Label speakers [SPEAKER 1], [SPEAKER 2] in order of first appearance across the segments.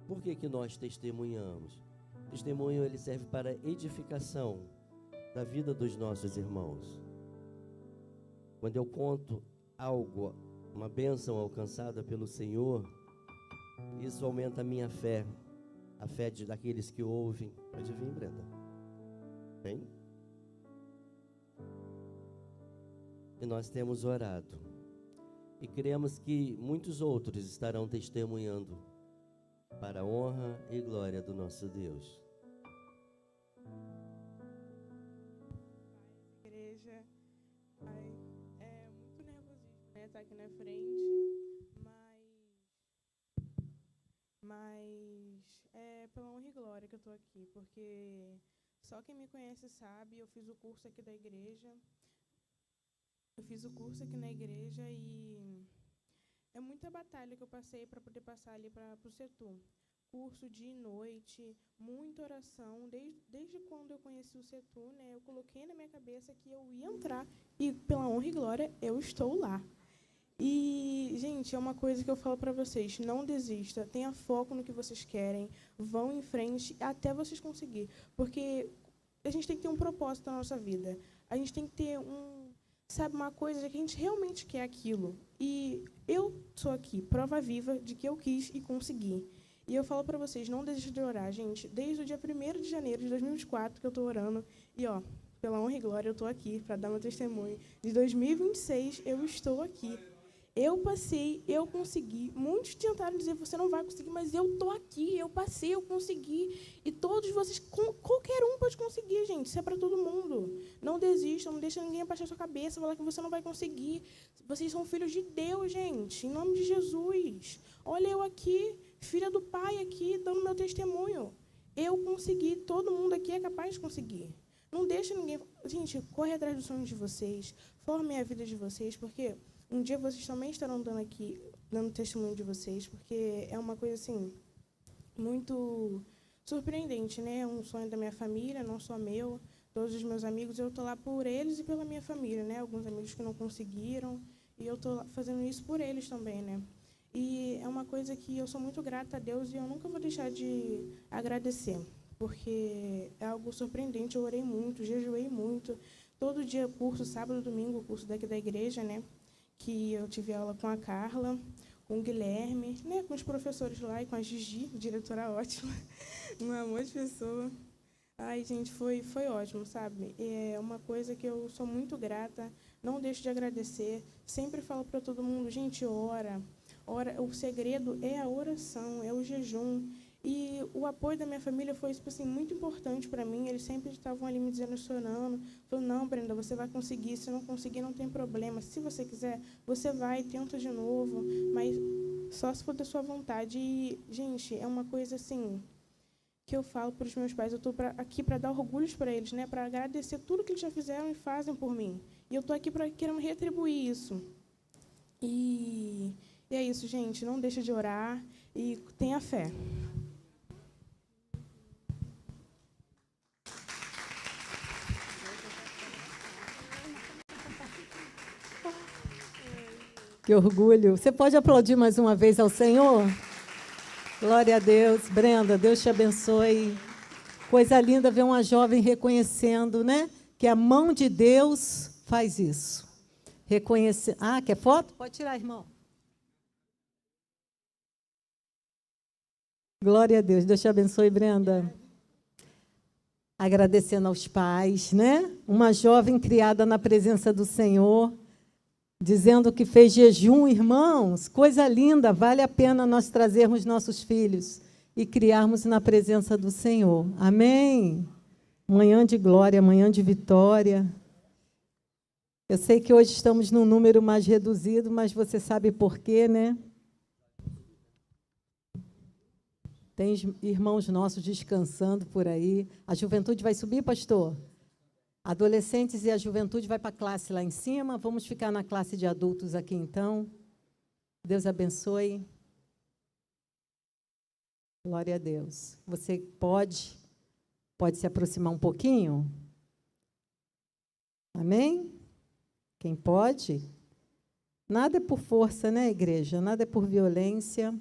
[SPEAKER 1] Por que que nós testemunhamos? O testemunho, ele serve para edificação da vida dos nossos irmãos. Quando eu conto algo, uma bênção alcançada pelo Senhor, isso aumenta a minha fé, a fé daqueles que ouvem. Pode vir, Brenda. Vem. E nós temos orado. E cremos que muitos outros estarão testemunhando para a honra e glória do nosso Deus.
[SPEAKER 2] Igreja, é muito nervosismo, né? Estar aqui na frente, mas é pela honra e glória que eu estou aqui, porque só quem me conhece sabe, eu fiz o curso aqui da igreja. Eu fiz o curso aqui na igreja e é muita batalha que eu passei para poder passar ali para o setor. Curso dia e noite, muita oração. Desde quando eu conheci o setor, né, eu coloquei na minha cabeça que eu ia entrar e, pela honra e glória, eu estou lá. E, gente, é uma coisa que eu falo para vocês, não desista, tenha foco no que vocês querem, vão em frente até vocês conseguirem, porque a gente tem que ter um propósito na nossa vida, a gente tem que ter uma coisa que a gente realmente quer aquilo. E eu sou aqui, prova viva de que eu quis e consegui. E eu falo para vocês, não desistam de orar, gente, desde o dia 1º de janeiro de 2024 que eu estou orando, e, pela honra e glória, eu estou aqui para dar meu testemunho. De 2026, eu estou aqui. Eu passei, eu consegui. Muitos tentaram dizer, você não vai conseguir, mas eu estou aqui, eu passei, eu consegui. E todos vocês, qualquer um pode conseguir, gente. Isso é para todo mundo. Não desistam, não deixa ninguém abaixar sua cabeça, falar que você não vai conseguir. Vocês são filhos de Deus, gente, em nome de Jesus. Olha eu aqui, filha do Pai aqui, dando meu testemunho. Eu consegui, todo mundo aqui é capaz de conseguir. Não deixa ninguém... Gente, corre atrás dos sonhos de vocês, formem a vida de vocês, porque... Um dia vocês também estarão dando testemunho de vocês, porque é uma coisa, assim, muito surpreendente, né? É um sonho da minha família, não só meu. Todos os meus amigos, eu estou lá por eles e pela minha família, né? Alguns amigos que não conseguiram, e eu estou fazendo isso por eles também, né? E é uma coisa que eu sou muito grata a Deus e eu nunca vou deixar de agradecer, porque é algo surpreendente. Eu orei muito, jejuei muito. Todo dia curso, sábado, domingo, curso daqui da igreja, né? Que eu tive aula com a Carla, com o Guilherme, né, com os professores lá e com a Gigi, diretora ótima, um amor de pessoa. Ai, gente, foi ótimo, sabe? É uma coisa que eu sou muito grata, não deixo de agradecer. Sempre falo para todo mundo, gente, ora. O segredo é a oração, é o jejum. E o apoio da minha família foi, tipo assim, muito importante para mim. Eles sempre estavam ali me direcionando. Falando, não, Brenda, você vai conseguir. Se não conseguir, não tem problema. Se você quiser, você vai, tenta de novo. Mas só se for da sua vontade. E, gente, é uma coisa, assim, que eu falo para os meus pais. Eu estou aqui para dar orgulhos para eles, né? Para agradecer tudo que eles já fizeram e fazem por mim. E eu estou aqui querendo retribuir isso. E é isso, gente. Não deixa de orar e tenha fé.
[SPEAKER 3] Que orgulho. Você pode aplaudir mais uma vez ao Senhor? Glória a Deus. Brenda, Deus te abençoe. Coisa linda ver uma jovem reconhecendo, né? Que a mão de Deus faz isso. Reconhecer. Ah, quer foto? Pode tirar, irmão. Glória a Deus. Deus te abençoe, Brenda. Agradecendo aos pais, né? Uma jovem criada na presença do Senhor, dizendo que fez jejum, irmãos, coisa linda, vale a pena nós trazermos nossos filhos e criarmos na presença do Senhor. Amém? Manhã de glória, manhã de vitória. Eu sei que hoje estamos num número mais reduzido, mas você sabe por quê, né? Tem irmãos nossos descansando por aí. A juventude vai subir, pastor? Adolescentes e a juventude vai para a classe lá em cima. Vamos ficar na classe de adultos aqui, então. Deus abençoe. Glória a Deus. Você pode se aproximar um pouquinho? Amém? Quem pode? Nada é por força, né, igreja? Nada é por violência.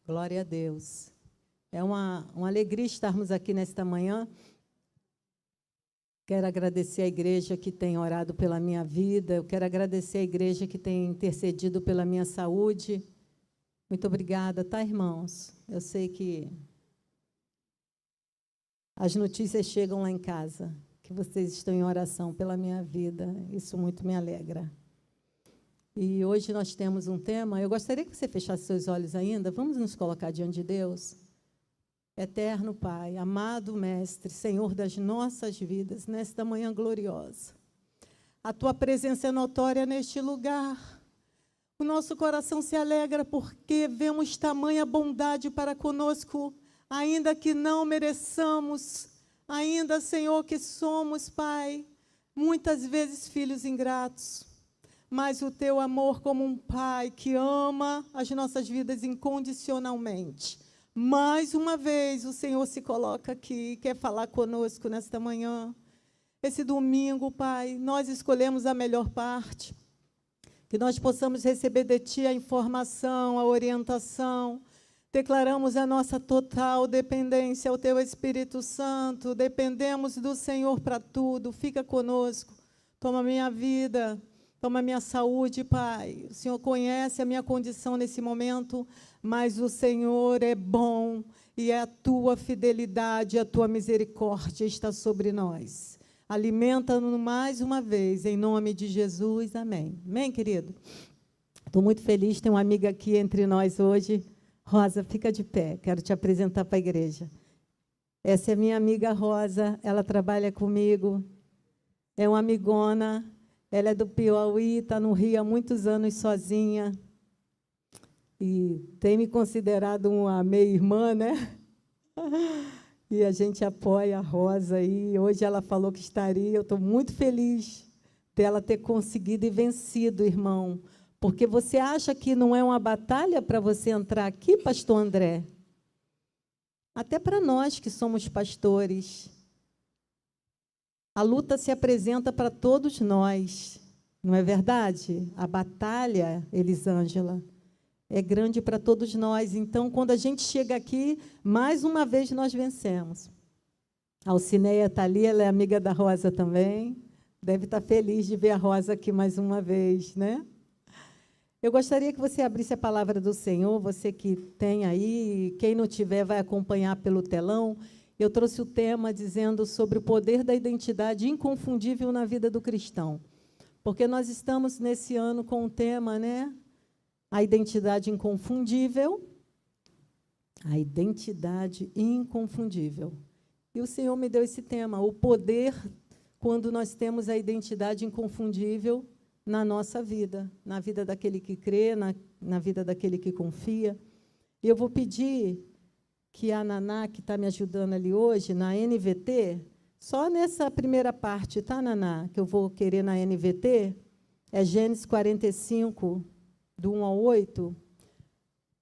[SPEAKER 3] Glória a Deus. É uma alegria estarmos aqui nesta manhã. Quero agradecer à igreja que tem orado pela minha vida. Eu quero agradecer à igreja que tem intercedido pela minha saúde. Muito obrigada, tá, irmãos? Eu sei que as notícias chegam lá em casa, que vocês estão em oração pela minha vida. Isso muito me alegra. E hoje nós temos um tema. Eu gostaria que você fechasse seus olhos ainda. Vamos nos colocar diante de Deus. Eterno Pai, amado Mestre, Senhor das nossas vidas, nesta manhã gloriosa. A Tua presença é notória neste lugar. O nosso coração se alegra porque vemos tamanha bondade para conosco, ainda que não mereçamos, ainda, Senhor, que somos, Pai, muitas vezes filhos ingratos, mas o Teu amor como um Pai que ama as nossas vidas incondicionalmente. Mais uma vez, o Senhor se coloca aqui, quer falar conosco nesta manhã. Esse domingo, Pai, nós escolhemos a melhor parte, que nós possamos receber de Ti a informação, a orientação. Declaramos a nossa total dependência ao Teu Espírito Santo. Dependemos do Senhor para tudo. Fica conosco. Toma minha vida, toma minha saúde, Pai. O Senhor conhece a minha condição nesse momento, mas o Senhor é bom e a Tua fidelidade, a Tua misericórdia está sobre nós. Alimenta-nos mais uma vez, em nome de Jesus. Amém. Amém, querido? Estou muito feliz, tem uma amiga aqui entre nós hoje. Rosa, fica de pé, quero te apresentar para a igreja. Essa é minha amiga Rosa, ela trabalha comigo, é uma amigona, ela é do Piauí, está no Rio há muitos anos sozinha, e tem me considerado uma meia-irmã, né? E a gente apoia a Rosa, e hoje ela falou que estaria, eu estou muito feliz dela ter conseguido e vencido, irmão. Porque você acha que não é uma batalha para você entrar aqui, pastor André? Até para nós que somos pastores. A luta se apresenta para todos nós, não é verdade? A batalha, Elisângela, é grande para todos nós. Então, quando a gente chega aqui, mais uma vez nós vencemos. A Alcineia está ali, ela é amiga da Rosa também. Deve estar feliz de ver a Rosa aqui mais uma vez, né? Eu gostaria que você abrisse a palavra do Senhor, você que tem aí, quem não tiver vai acompanhar pelo telão. Eu trouxe o tema dizendo sobre o poder da identidade inconfundível na vida do cristão. Porque nós estamos nesse ano com o tema, né? A identidade inconfundível. A identidade inconfundível. E o Senhor me deu esse tema, o poder quando nós temos a identidade inconfundível na nossa vida, na vida daquele que crê, na vida daquele que confia. E eu vou pedir que a Naná, que está me ajudando ali hoje, na NVT, só nessa primeira parte, tá, Naná, que eu vou querer na NVT, é Gênesis 45, do 1 ao 8,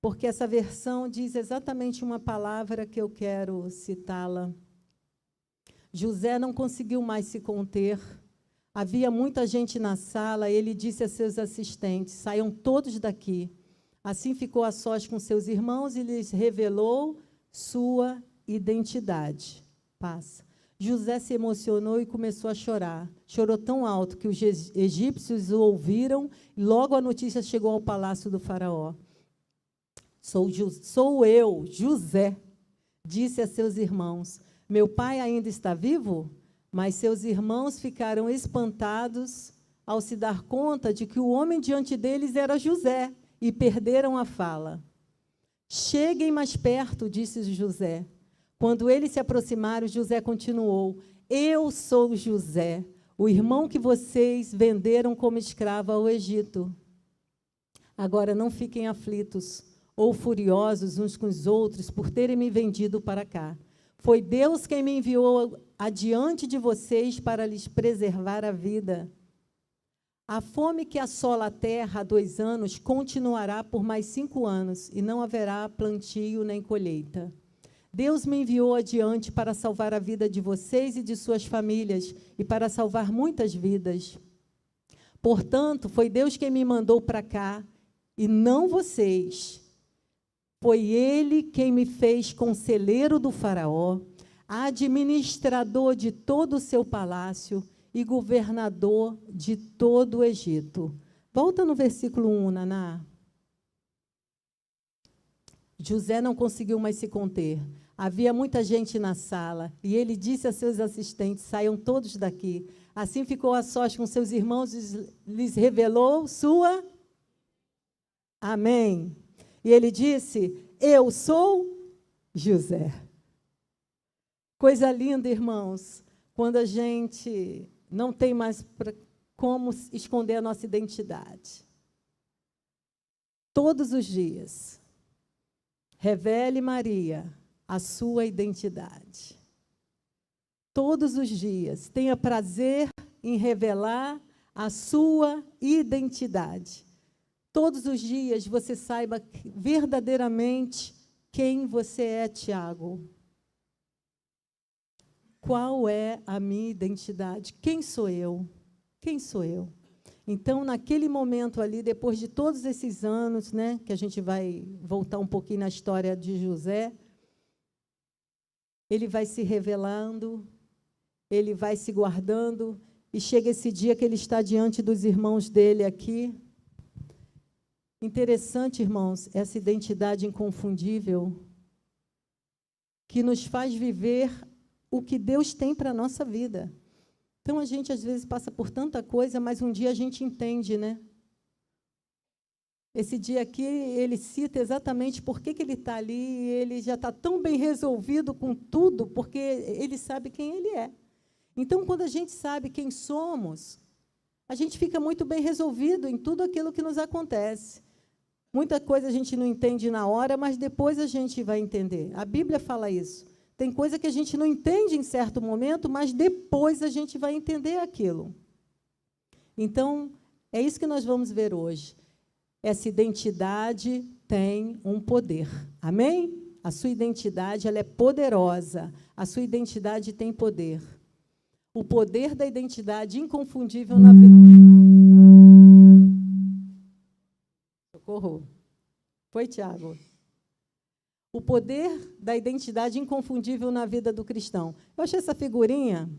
[SPEAKER 3] porque essa versão diz exatamente uma palavra que eu quero citá-la. José não conseguiu mais se conter. Havia muita gente na sala, ele disse a seus assistentes, saiam todos daqui. Assim ficou a sós com seus irmãos e lhes revelou sua identidade. Passa. José se emocionou e começou a chorar. Chorou tão alto que os egípcios o ouviram e logo a notícia chegou ao palácio do faraó. Sou eu, José, disse a seus irmãos. Meu pai ainda está vivo? Mas seus irmãos ficaram espantados ao se dar conta de que o homem diante deles era José e perderam a fala. Cheguem mais perto, disse José. Quando eles se aproximaram, José continuou, eu sou José, o irmão que vocês venderam como escravo ao Egito. Agora não fiquem aflitos ou furiosos uns com os outros por terem me vendido para cá. Foi Deus quem me enviou adiante de vocês para lhes preservar a vida. A fome que assola a terra há 2 anos continuará por mais 5 anos, e não haverá plantio nem colheita. Deus me enviou adiante para salvar a vida de vocês e de suas famílias, e para salvar muitas vidas. Portanto, foi Deus quem me mandou para cá, e não vocês. Foi ele quem me fez conselheiro do faraó, administrador de todo o seu palácio e governador de todo o Egito. Volta no versículo 1, Naná. José não conseguiu mais se conter. Havia muita gente na sala, e ele disse a seus assistentes: saiam todos daqui. Assim ficou a sós com seus irmãos e lhes revelou sua... Amém. E ele disse: eu sou José. Coisa linda, irmãos, quando a gente não tem mais como esconder a nossa identidade. Todos os dias, revele, Maria, a sua identidade. Todos os dias, tenha prazer em revelar a sua identidade. Todos os dias você saiba verdadeiramente quem você é, Tiago. Qual é a minha identidade? Quem sou eu? Quem sou eu? Então, naquele momento ali, depois de todos esses anos, né, que a gente vai voltar um pouquinho na história de José, ele vai se revelando, ele vai se guardando, e chega esse dia que ele está diante dos irmãos dele aqui. Interessante, irmãos, essa identidade inconfundível que nos faz viver o que Deus tem para a nossa vida. Então, a gente, às vezes, passa por tanta coisa, mas um dia a gente entende, né? Esse dia aqui, ele cita exatamente por que ele está ali, e ele já está tão bem resolvido com tudo, porque ele sabe quem ele é. Então, quando a gente sabe quem somos, a gente fica muito bem resolvido em tudo aquilo que nos acontece. Muita coisa a gente não entende na hora, mas depois a gente vai entender. A Bíblia fala isso. Tem coisa que a gente não entende em certo momento, mas depois a gente vai entender aquilo. Então, é isso que nós vamos ver hoje. Essa identidade tem um poder. Amém? A sua identidade, ela é poderosa. A sua identidade tem poder. O poder da identidade inconfundível na vida... Socorro. Foi, Tiago? O poder da identidade inconfundível na vida do cristão. Eu achei essa figurinha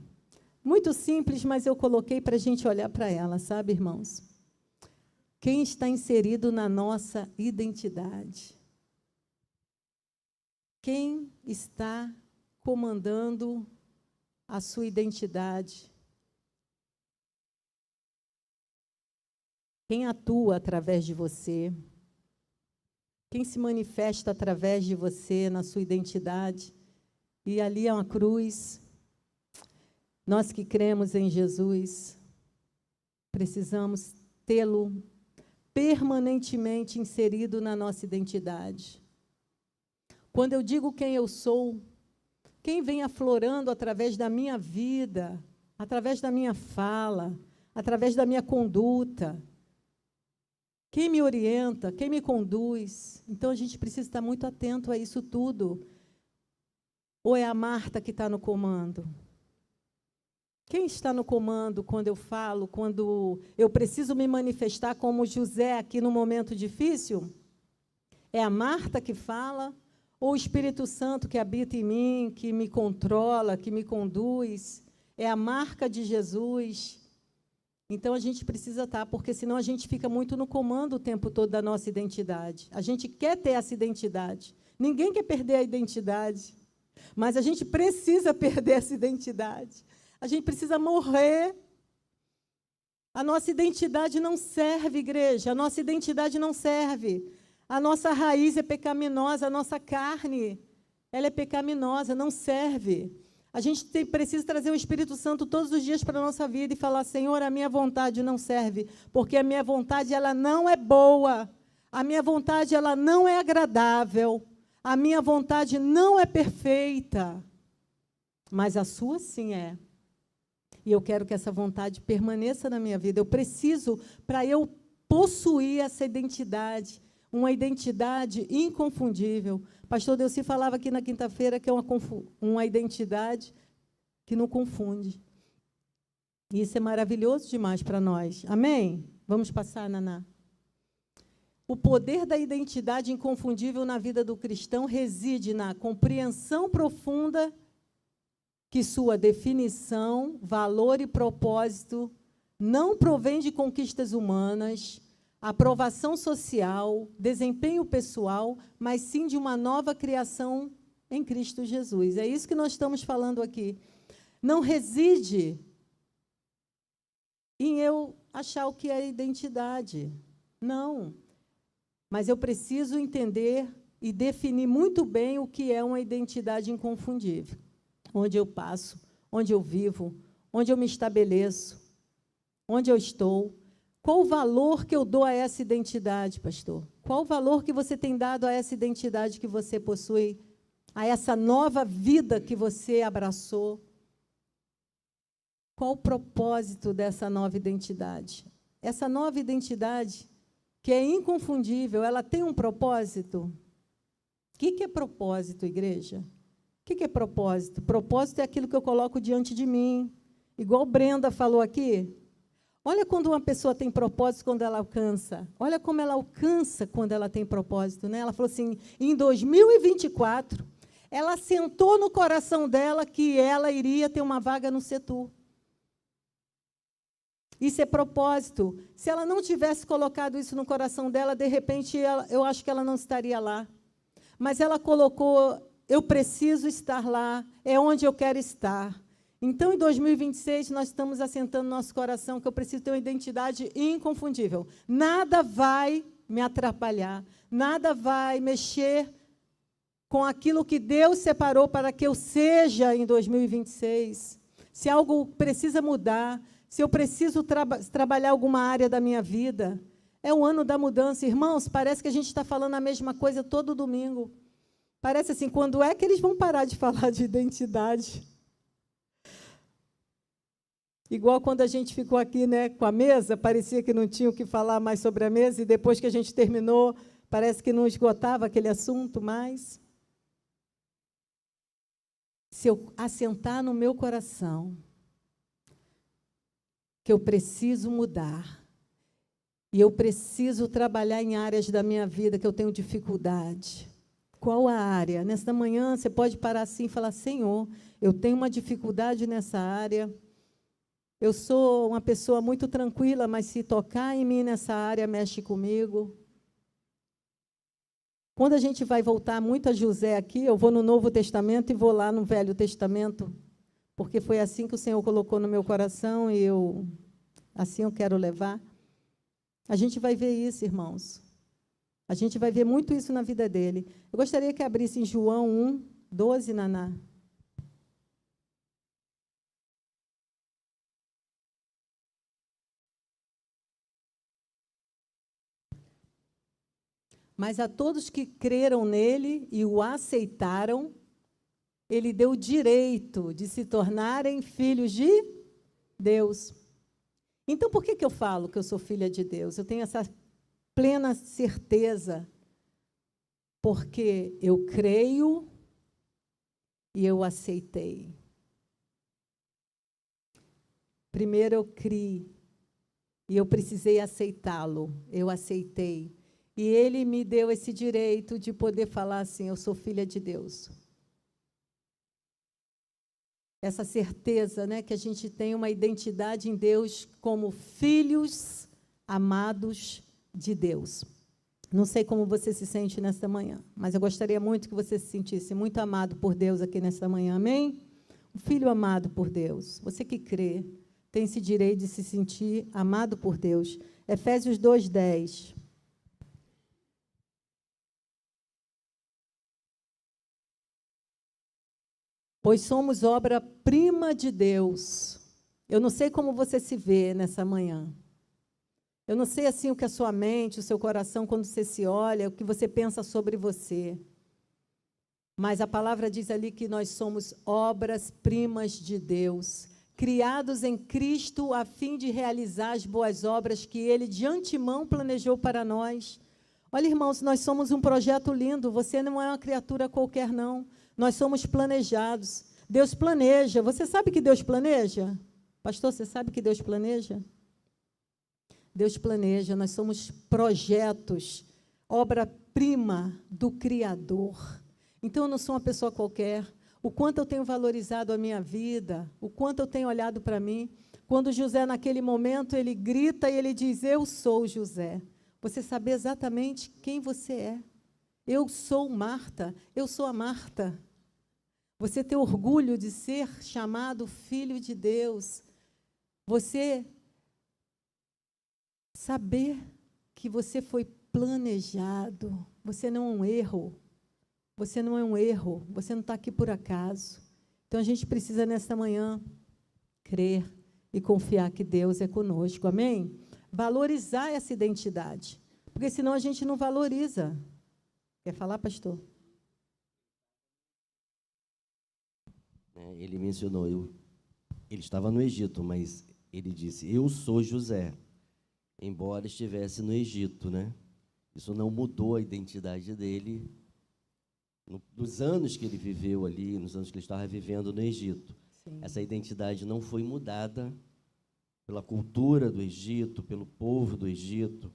[SPEAKER 3] muito simples, mas eu coloquei para a gente olhar para ela, sabe, irmãos? Quem está inserido na nossa identidade? Quem está comandando a sua identidade? Quem atua através de você? Quem se manifesta através de você, na sua identidade? E ali é uma cruz. Nós que cremos em Jesus, precisamos tê-lo permanentemente inserido na nossa identidade. Quando eu digo quem eu sou, quem vem aflorando através da minha vida, através da minha fala, através da minha conduta, quem me orienta, quem me conduz. Então, a gente precisa estar muito atento a isso tudo. Ou é a Marta que está no comando? Quem está no comando quando eu falo, quando eu preciso me manifestar como José aqui no momento difícil? É a Marta que fala? Ou o Espírito Santo que habita em mim, que me controla, que me conduz? É a marca de Jesus? Então, a gente precisa estar, porque senão a gente fica muito no comando o tempo todo da nossa identidade. A gente quer ter essa identidade. Ninguém quer perder a identidade. Mas a gente precisa perder essa identidade. A gente precisa morrer. A nossa identidade não serve, igreja. A nossa identidade não serve. A nossa raiz é pecaminosa, a nossa carne, ela é pecaminosa, não serve. A gente precisa trazer o Espírito Santo todos os dias para a nossa vida e falar: Senhor, a minha vontade não serve, porque a minha vontade ela não é boa, a minha vontade ela não é agradável, a minha vontade não é perfeita, mas a sua sim é. E eu quero que essa vontade permaneça na minha vida. Eu preciso, para eu possuir essa identidade, uma identidade inconfundível. Pastor Delci falava aqui na quinta-feira que é uma identidade que não confunde. E isso é maravilhoso demais para nós. Amém? Vamos passar, Naná. O poder da identidade inconfundível na vida do cristão reside na compreensão profunda que sua definição, valor e propósito não provém de conquistas humanas, aprovação social, desempenho pessoal, mas sim de uma nova criação em Cristo Jesus. É isso que nós estamos falando aqui. Não reside em eu achar o que é identidade. Não. Mas eu preciso entender e definir muito bem o que é uma identidade inconfundível. Onde eu passo, onde eu vivo, onde eu me estabeleço, onde eu estou. Qual o valor que eu dou a essa identidade, pastor? Qual o valor que você tem dado a essa identidade que você possui, a essa nova vida que você abraçou? Qual o propósito dessa nova identidade? Essa nova identidade, que é inconfundível, ela tem um propósito? O que é propósito, igreja? O que é propósito? Propósito é aquilo que eu coloco diante de mim. Igual Brenda falou aqui. Olha quando uma pessoa tem propósito, quando ela alcança. Olha como ela alcança quando ela tem propósito. Né? Ela falou assim, em 2024, ela sentou no coração dela que ela iria ter uma vaga no setor. Isso é propósito. Se ela não tivesse colocado isso no coração dela, de repente, eu acho que ela não estaria lá. Mas ela colocou, eu preciso estar lá, é onde eu quero estar. Então, em 2026, nós estamos assentando no nosso coração que eu preciso ter uma identidade inconfundível. Nada vai me atrapalhar, nada vai mexer com aquilo que Deus separou para que eu seja em 2026. Se algo precisa mudar, se eu preciso trabalhar alguma área da minha vida, é o ano da mudança. Irmãos, parece que a gente está falando a mesma coisa todo domingo. Parece assim, quando é que eles vão parar de falar de identidade? Igual quando a gente ficou aqui, né, com a mesa, parecia que não tinha o que falar mais sobre a mesa, e depois que a gente terminou, parece que não esgotava aquele assunto mais. Se eu assentar no meu coração que eu preciso mudar, e eu preciso trabalhar em áreas da minha vida que eu tenho dificuldade. Qual a área? Nesta manhã, você pode parar assim e falar, Senhor, eu tenho uma dificuldade nessa área, eu sou uma pessoa muito tranquila, mas se tocar em mim nessa área, mexe comigo. Quando a gente vai voltar muito a José aqui, eu vou no Novo Testamento e vou lá no Velho Testamento, porque foi assim que o Senhor colocou no meu coração e assim eu quero levar. A gente vai ver isso, irmãos. A gente vai ver muito isso na vida dele. Eu gostaria que abrisse em João 1, 12, Naná. Mas a todos que creram nele e o aceitaram, ele deu o direito de se tornarem filhos de Deus. Então, por que eu falo que eu sou filha de Deus? Eu tenho essa plena certeza, porque eu creio e eu aceitei. Primeiro eu criei e eu precisei aceitá-lo, eu aceitei. E ele me deu esse direito de poder falar assim, eu sou filha de Deus. Essa certeza, né, que a gente tem uma identidade em Deus como filhos amados de Deus. Não sei como você se sente nesta manhã, mas eu gostaria muito que você se sentisse muito amado por Deus aqui nesta manhã, amém? Um filho amado por Deus. Você que crê, tem esse direito de se sentir amado por Deus. Efésios 2:10. Pois somos obra-prima de Deus. Eu não sei como você se vê nessa manhã. Eu não sei assim o que a sua mente, o seu coração, quando você se olha, o que você pensa sobre você. Mas a palavra diz ali que nós somos obras-primas de Deus, criados em Cristo a fim de realizar as boas obras que Ele de antemão planejou para nós. Olha, irmãos, nós somos um projeto lindo, você não é uma criatura qualquer, não. Nós somos planejados. Deus planeja. Você sabe que Deus planeja? Pastor, você sabe que Deus planeja? Deus planeja. Nós somos projetos obra-prima do Criador. Então, eu não sou uma pessoa qualquer. O quanto eu tenho valorizado a minha vida, o quanto eu tenho olhado para mim. Quando José, naquele momento, ele grita e ele diz, eu sou José. Você saber exatamente quem você é. Eu sou Marta, eu sou a Marta. Você ter orgulho de ser chamado filho de Deus. Você saber que você foi planejado. Você não é um erro. Você não é um erro. Você não está aqui por acaso. Então, a gente precisa, nesta manhã, crer e confiar que Deus é conosco. Amém? Valorizar essa identidade. Porque, senão, a gente não valoriza. Quer falar, pastor?
[SPEAKER 1] Ele mencionou, ele estava no Egito, mas ele disse, eu sou José, embora estivesse no Egito, né? Isso não mudou a identidade dele nos anos que ele viveu ali, nos anos que ele estava vivendo no Egito. Sim. Essa identidade não foi mudada pela cultura do Egito, pelo povo do Egito,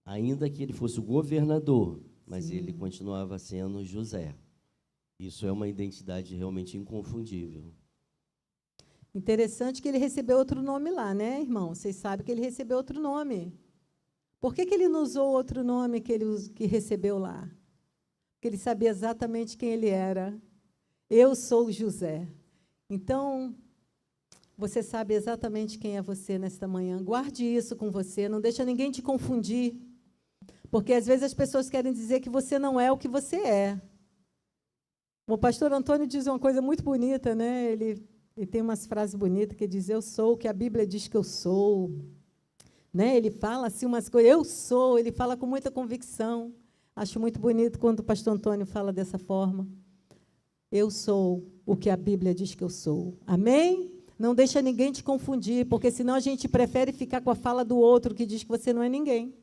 [SPEAKER 1] ainda que ele fosse o governador, mas Sim. ele continuava sendo José. Isso é uma identidade realmente inconfundível.
[SPEAKER 3] Interessante que ele recebeu outro nome lá, né, irmão? Vocês sabem que ele recebeu outro nome. Por que ele não usou outro nome que recebeu lá? Porque ele sabia exatamente quem ele era. Eu sou José. Então, você sabe exatamente quem é você nesta manhã. Guarde isso com você, não deixa ninguém te confundir. Porque, às vezes, as pessoas querem dizer que você não é o que você é. O pastor Antônio diz uma coisa muito bonita, né? Ele tem umas frases bonitas que diz, eu sou o que a Bíblia diz que eu sou. Né? Ele fala assim umas coisas, eu sou, ele fala com muita convicção. Acho muito bonito quando o pastor Antônio fala dessa forma. Eu sou o que a Bíblia diz que eu sou. Amém? Não deixa ninguém te confundir, porque senão a gente prefere ficar com a fala do outro que diz que você não é ninguém,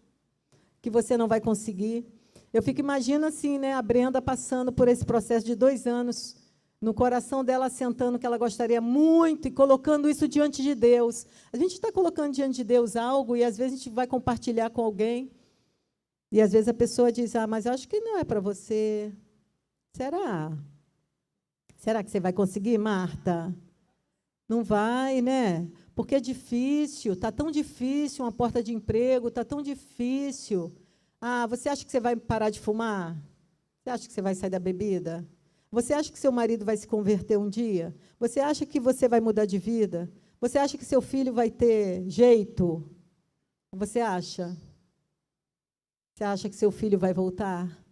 [SPEAKER 3] que você não vai conseguir. Eu fico imaginando assim, né, a Brenda passando por esse processo de 2 anos, no coração dela assentando que ela gostaria muito e colocando isso diante de Deus. A gente está colocando diante de Deus algo e, às vezes, a gente vai compartilhar com alguém e, às vezes, a pessoa diz, mas acho que não é para você. Será? Será que você vai conseguir, Marta? Não vai, né? Porque é difícil, está tão difícil uma porta de emprego, está tão difícil. Você acha que você vai parar de fumar? Você acha que você vai sair da bebida? Você acha que seu marido vai se converter um dia? Você acha que você vai mudar de vida? Você acha que seu filho vai ter jeito? Você acha? Você acha que seu filho vai voltar?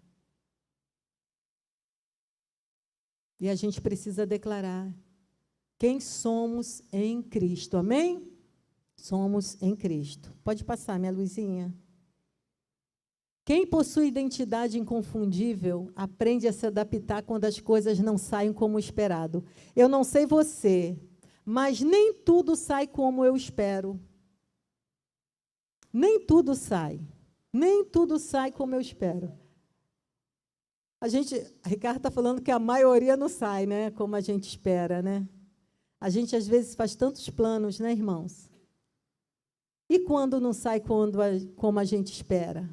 [SPEAKER 3] E a gente precisa declarar quem somos em Cristo. Amém? Somos em Cristo. Pode passar, minha luzinha. Quem possui identidade inconfundível aprende a se adaptar quando as coisas não saem como esperado. Eu não sei você, mas nem tudo sai como eu espero. Nem tudo sai. Nem tudo sai como eu espero. A Ricardo está falando que a maioria não sai, né, como a gente espera, né? A gente, às vezes, faz tantos planos, né, irmãos? E quando não sai como a gente espera?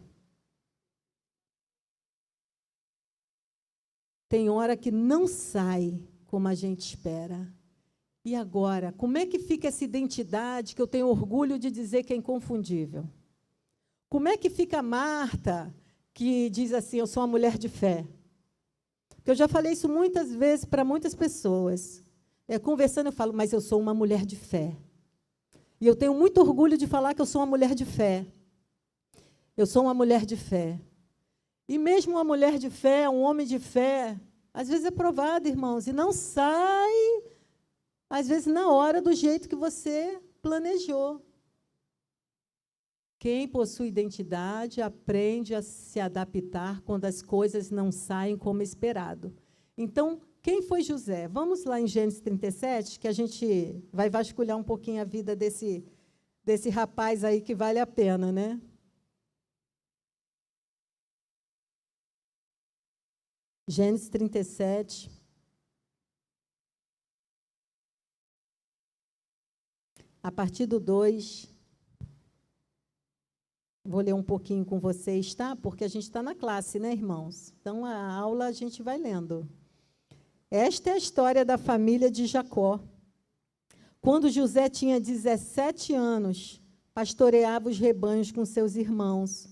[SPEAKER 3] Tem hora que não sai como a gente espera. E agora, como é que fica essa identidade que eu tenho orgulho de dizer que é inconfundível? Como é que fica a Marta, que diz assim, eu sou uma mulher de fé? Porque eu já falei isso muitas vezes para muitas pessoas. Conversando, eu falo, mas eu sou uma mulher de fé. E eu tenho muito orgulho de falar que eu sou uma mulher de fé. Eu sou uma mulher de fé. E mesmo uma mulher de fé, um homem de fé, às vezes é provado, irmãos, e não sai, às vezes, na hora do jeito que você planejou. Quem possui identidade aprende a se adaptar quando as coisas não saem como esperado. Então, quem foi José? Vamos lá em Gênesis 37, que a gente vai vasculhar um pouquinho a vida desse rapaz aí que vale a pena, né? Gênesis 37. A partir do 2. Vou ler um pouquinho com vocês, tá? Porque a gente está na classe, né, irmãos? Então, a aula a gente vai lendo. Esta é a história da família de Jacó. Quando José tinha 17 anos, pastoreava os rebanhos com seus irmãos.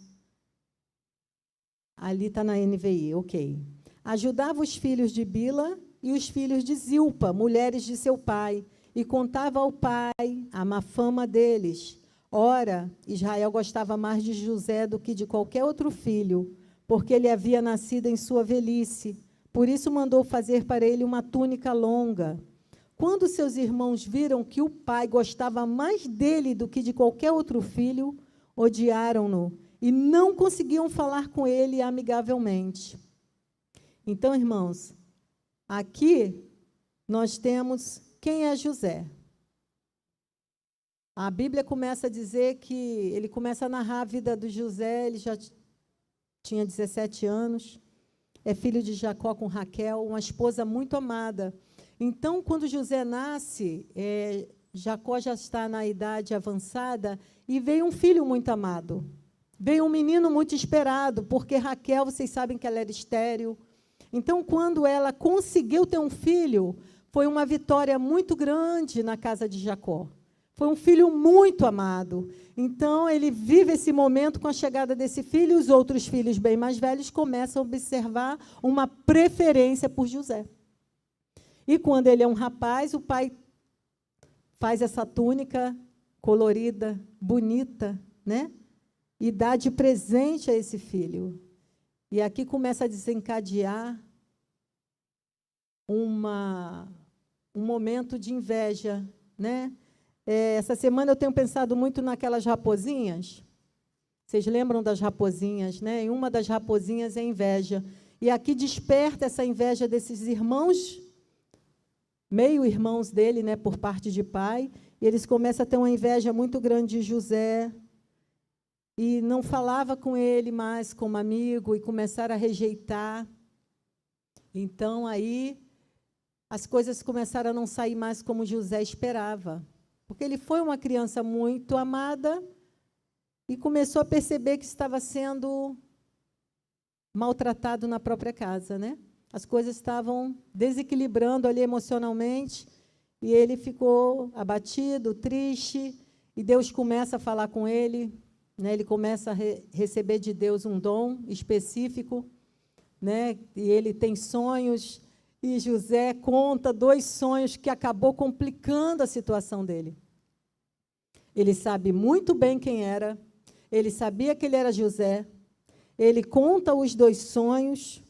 [SPEAKER 3] Ali está na NVI, ok. Ajudava os filhos de Bila e os filhos de Zilpa, mulheres de seu pai, e contava ao pai a má fama deles. Ora, Israel gostava mais de José do que de qualquer outro filho, porque ele havia nascido em sua velhice. Por isso mandou fazer para ele uma túnica longa. Quando seus irmãos viram que o pai gostava mais dele do que de qualquer outro filho, odiaram-no e não conseguiam falar com ele amigavelmente. Então, irmãos, aqui nós temos quem é José. A Bíblia começa a dizer que ele começa a narrar a vida do José, ele já tinha 17 anos, é filho de Jacó com Raquel, uma esposa muito amada. Então, quando José nasce, Jacó já está na idade avançada e veio um filho muito amado. Veio um menino muito esperado, porque Raquel, vocês sabem que ela era estéril. Então, quando ela conseguiu ter um filho, foi uma vitória muito grande na casa de Jacó. Foi um filho muito amado. Então, ele vive esse momento com a chegada desse filho, e os outros filhos bem mais velhos começam a observar uma preferência por José. E quando ele é um rapaz, o pai faz essa túnica colorida, bonita, né? E dá de presente a esse filho. E aqui começa a desencadear um momento de inveja, né? Essa semana eu tenho pensado muito naquelas raposinhas. Vocês lembram das raposinhas, né? E uma das raposinhas é a inveja. E aqui desperta essa inveja desses irmãos, meio-irmãos dele, né, por parte de pai. E eles começam a ter uma inveja muito grande de José. E não falava com ele mais como amigo e começaram a rejeitar. Então, aí, as coisas começaram a não sair mais como José esperava. Porque ele foi uma criança muito amada e começou a perceber que estava sendo maltratado na própria casa, né? As coisas estavam desequilibrando ali emocionalmente e ele ficou abatido, triste, e Deus começa a falar com ele, né? Ele começa a receber de Deus um dom específico, né? E ele tem sonhos. E José conta 2 sonhos que acabou complicando a situação dele. Ele sabe muito bem quem era, ele sabia que ele era José, ele conta os 2 sonhos,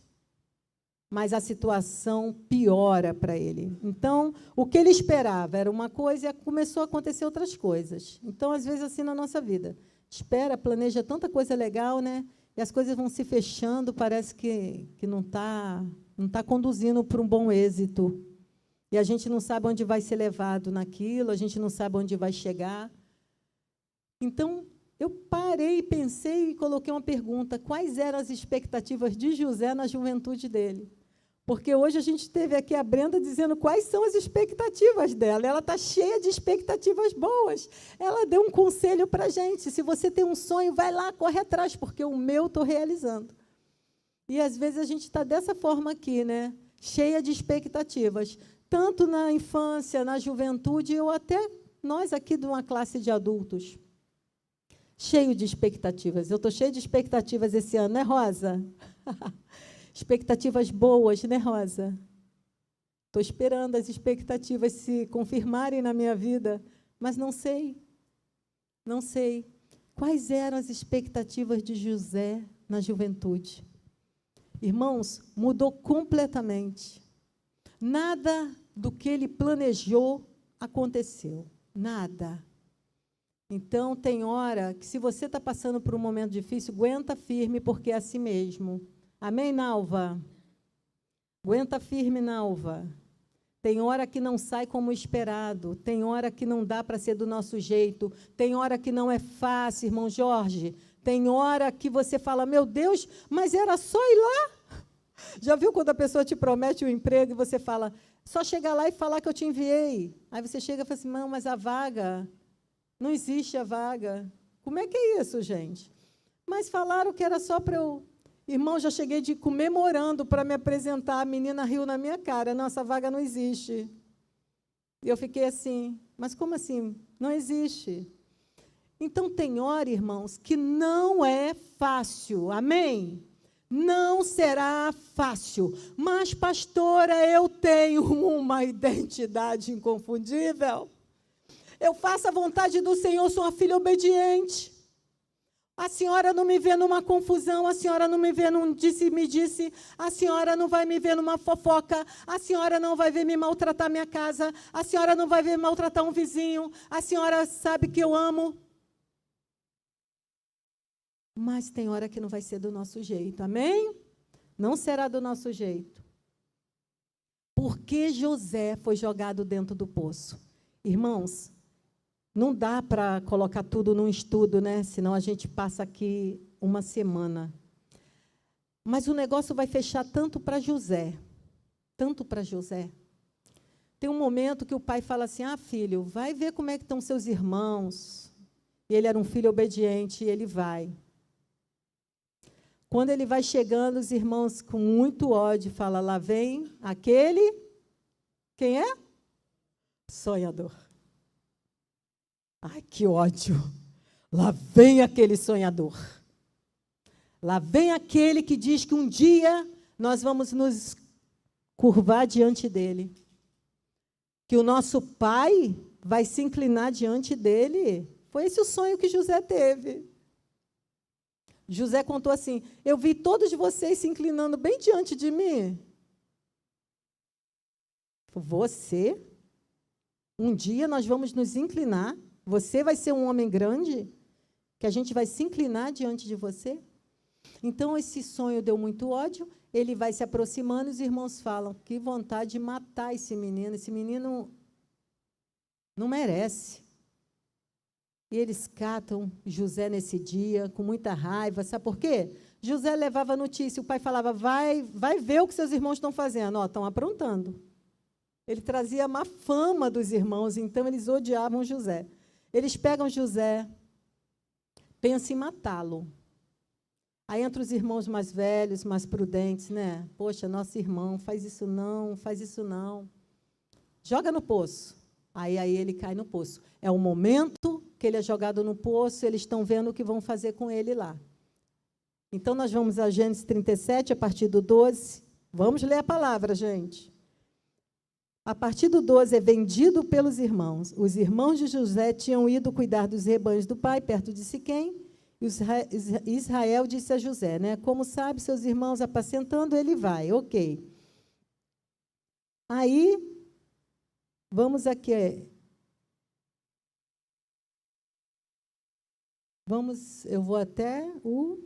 [SPEAKER 3] mas a situação piora para ele. Então, o que ele esperava era uma coisa e começou a acontecer outras coisas. Então, às vezes, assim na nossa vida, espera, planeja tanta coisa legal, né? E as coisas vão se fechando, parece que não está conduzindo para um bom êxito. E a gente não sabe onde vai ser levado naquilo, a gente não sabe onde vai chegar. Então, eu parei, pensei e coloquei uma pergunta: quais eram as expectativas de José na juventude dele? Porque hoje a gente teve aqui a Brenda dizendo quais são as expectativas dela. Ela está cheia de expectativas boas. Ela deu um conselho para a gente: se você tem um sonho, vai lá, corre atrás, porque o meu estou realizando. E, às vezes, a gente está dessa forma aqui, né? Cheia de expectativas, tanto na infância, na juventude, ou até nós aqui de uma classe de adultos. Cheio de expectativas. Eu estou cheia de expectativas esse ano, né, Rosa? Expectativas boas, né, Rosa? Estou esperando as expectativas se confirmarem na minha vida, mas não sei. Não sei. Quais eram as expectativas de José na juventude? Irmãos, mudou completamente. Nada do que ele planejou aconteceu. Nada. Então, tem hora que, se você está passando por um momento difícil, aguenta firme, porque é assim mesmo. Amém, Nalva? Aguenta firme, Nalva. Tem hora que não sai como esperado. Tem hora que não dá para ser do nosso jeito. Tem hora que não é fácil, irmão Jorge. Tem hora que você fala: meu Deus, mas era só ir lá. Já viu quando a pessoa te promete um emprego e você fala: só chegar lá e falar que eu te enviei. Aí você chega e fala assim: não, mas a vaga, não existe a vaga. Como é que é isso, gente? Mas falaram que era só para eu... Irmão, já cheguei de comemorando para me apresentar, a menina riu na minha cara, não, essa vaga não existe. E eu fiquei assim, mas como assim? Não existe. Então, tem hora, irmãos, que não é fácil, amém? Não será fácil. Mas, pastora, eu tenho uma identidade inconfundível. Eu faço a vontade do Senhor, sou uma filha obediente. A senhora não me vê numa confusão, a senhora não me vê num disse-me-disse, a senhora não vai me ver numa fofoca, a senhora não vai ver me maltratar minha casa, a senhora não vai ver maltratar um vizinho, a senhora sabe que eu amo. Mas tem hora que não vai ser do nosso jeito, amém? Não será do nosso jeito. Porque José foi jogado dentro do poço? Irmãos, não dá para colocar tudo num estudo, né? Senão a gente passa aqui uma semana. Mas o negócio vai fechar tanto para José. Tanto para José. Tem um momento que o pai fala assim, filho, vai ver como é que estão seus irmãos. E ele era um filho obediente, e ele vai. Quando ele vai chegando, os irmãos, com muito ódio, falam, lá vem aquele... Quem é? Sonhador. Ai, que ódio! Lá vem aquele sonhador. Lá vem aquele que diz que um dia nós vamos nos curvar diante dele. Que o nosso pai vai se inclinar diante dele. Foi esse o sonho que José teve. José contou assim, eu vi todos vocês se inclinando bem diante de mim. Você? Um dia nós vamos nos inclinar. Você vai ser um homem grande, que a gente vai se inclinar diante de você. Então, esse sonho deu muito ódio, ele vai se aproximando, e os irmãos falam, que vontade de matar esse menino não merece. E eles catam José nesse dia, com muita raiva, sabe por quê? José levava notícia, o pai falava, vai ver o que seus irmãos estão fazendo, estão aprontando. Ele trazia a má fama dos irmãos, então eles odiavam José. Eles pegam José, pensam em matá-lo. Aí entra os irmãos mais velhos, mais prudentes, né? Poxa, nosso irmão, faz isso não, faz isso não. Joga no poço. Aí ele cai no poço. É o momento que ele é jogado no poço, eles estão vendo o que vão fazer com ele lá. Então, nós vamos a Gênesis 37, a partir do 12. Vamos ler a palavra, gente. A partir do 12, é vendido pelos irmãos. Os irmãos de José tinham ido cuidar dos rebanhos do pai, perto de Siquém, e Israel disse a José, né? Como sabe, seus irmãos apacentando, ele vai. Ok. Aí, vamos aqui. Eu vou até o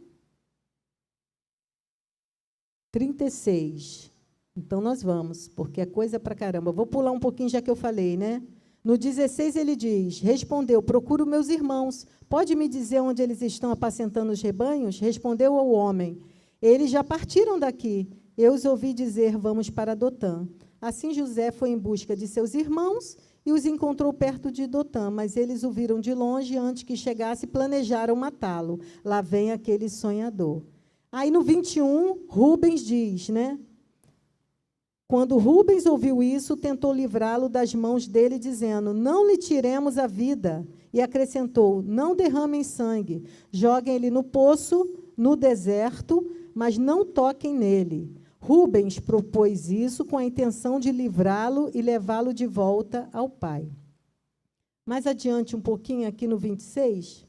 [SPEAKER 3] 36. Então, nós vamos, porque é coisa para caramba. Vou pular um pouquinho, já que eu falei, né? No 16, ele diz, respondeu, procuro meus irmãos. Pode me dizer onde eles estão apacentando os rebanhos? Respondeu ao homem, eles já partiram daqui. Eu os ouvi dizer, vamos para Dotã. Assim, José foi em busca de seus irmãos e os encontrou perto de Dotã, mas eles o viram de longe, antes que chegasse, planejaram matá-lo. Lá vem aquele sonhador. Aí, no 21, Rubens diz, né? Quando Rubens ouviu isso, tentou livrá-lo das mãos dele, dizendo, não lhe tiremos a vida. E acrescentou, não derramem sangue, joguem ele no poço, no deserto, mas não toquem nele. Rubens propôs isso com a intenção de livrá-lo e levá-lo de volta ao pai. Mais adiante, um pouquinho, aqui no 26.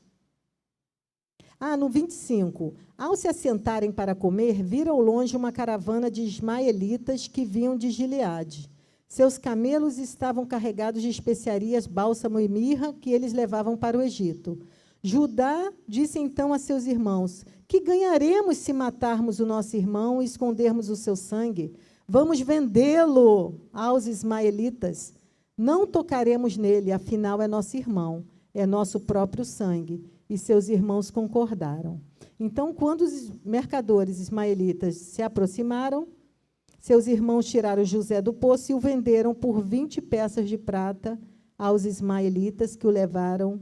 [SPEAKER 3] No 25. Ao se assentarem para comer, viram ao longe uma caravana de ismaelitas que vinham de Gileade. Seus camelos estavam carregados de especiarias, bálsamo e mirra, que eles levavam para o Egito. Judá disse então a seus irmãos, que ganharemos se matarmos o nosso irmão e escondermos o seu sangue? Vamos vendê-lo aos ismaelitas. Não tocaremos nele, afinal é nosso irmão, é nosso próprio sangue. E seus irmãos concordaram. Então, quando os mercadores ismaelitas se aproximaram, seus irmãos tiraram José do poço e o venderam por 20 peças de prata aos ismaelitas, que o levaram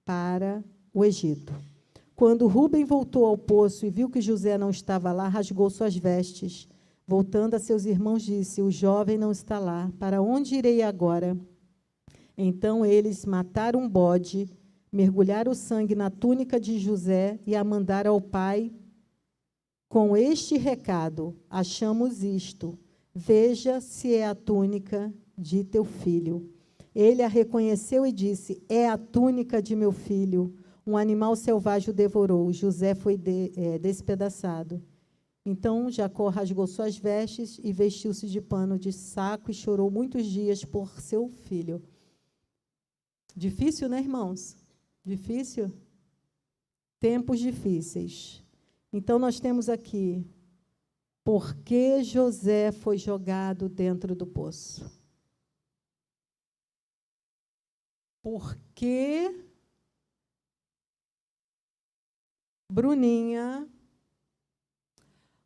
[SPEAKER 3] para o Egito. Quando Rúben voltou ao poço e viu que José não estava lá, rasgou suas vestes. Voltando a seus irmãos, disse: o jovem não está lá. Para onde irei agora? Então eles mataram um bode, mergulharam o sangue na túnica de José e a mandaram ao pai com este recado: achamos isto. Veja se é a túnica de teu filho. Ele a reconheceu e disse: é a túnica de meu filho. Um animal selvagem o devorou. José foi despedaçado. Então Jacó rasgou suas vestes e vestiu-se de pano de saco e chorou muitos dias por seu filho. Difícil, né, irmãos? Difícil? Tempos difíceis. Então, nós temos aqui, por que José foi jogado dentro do poço? Por que Bruninha,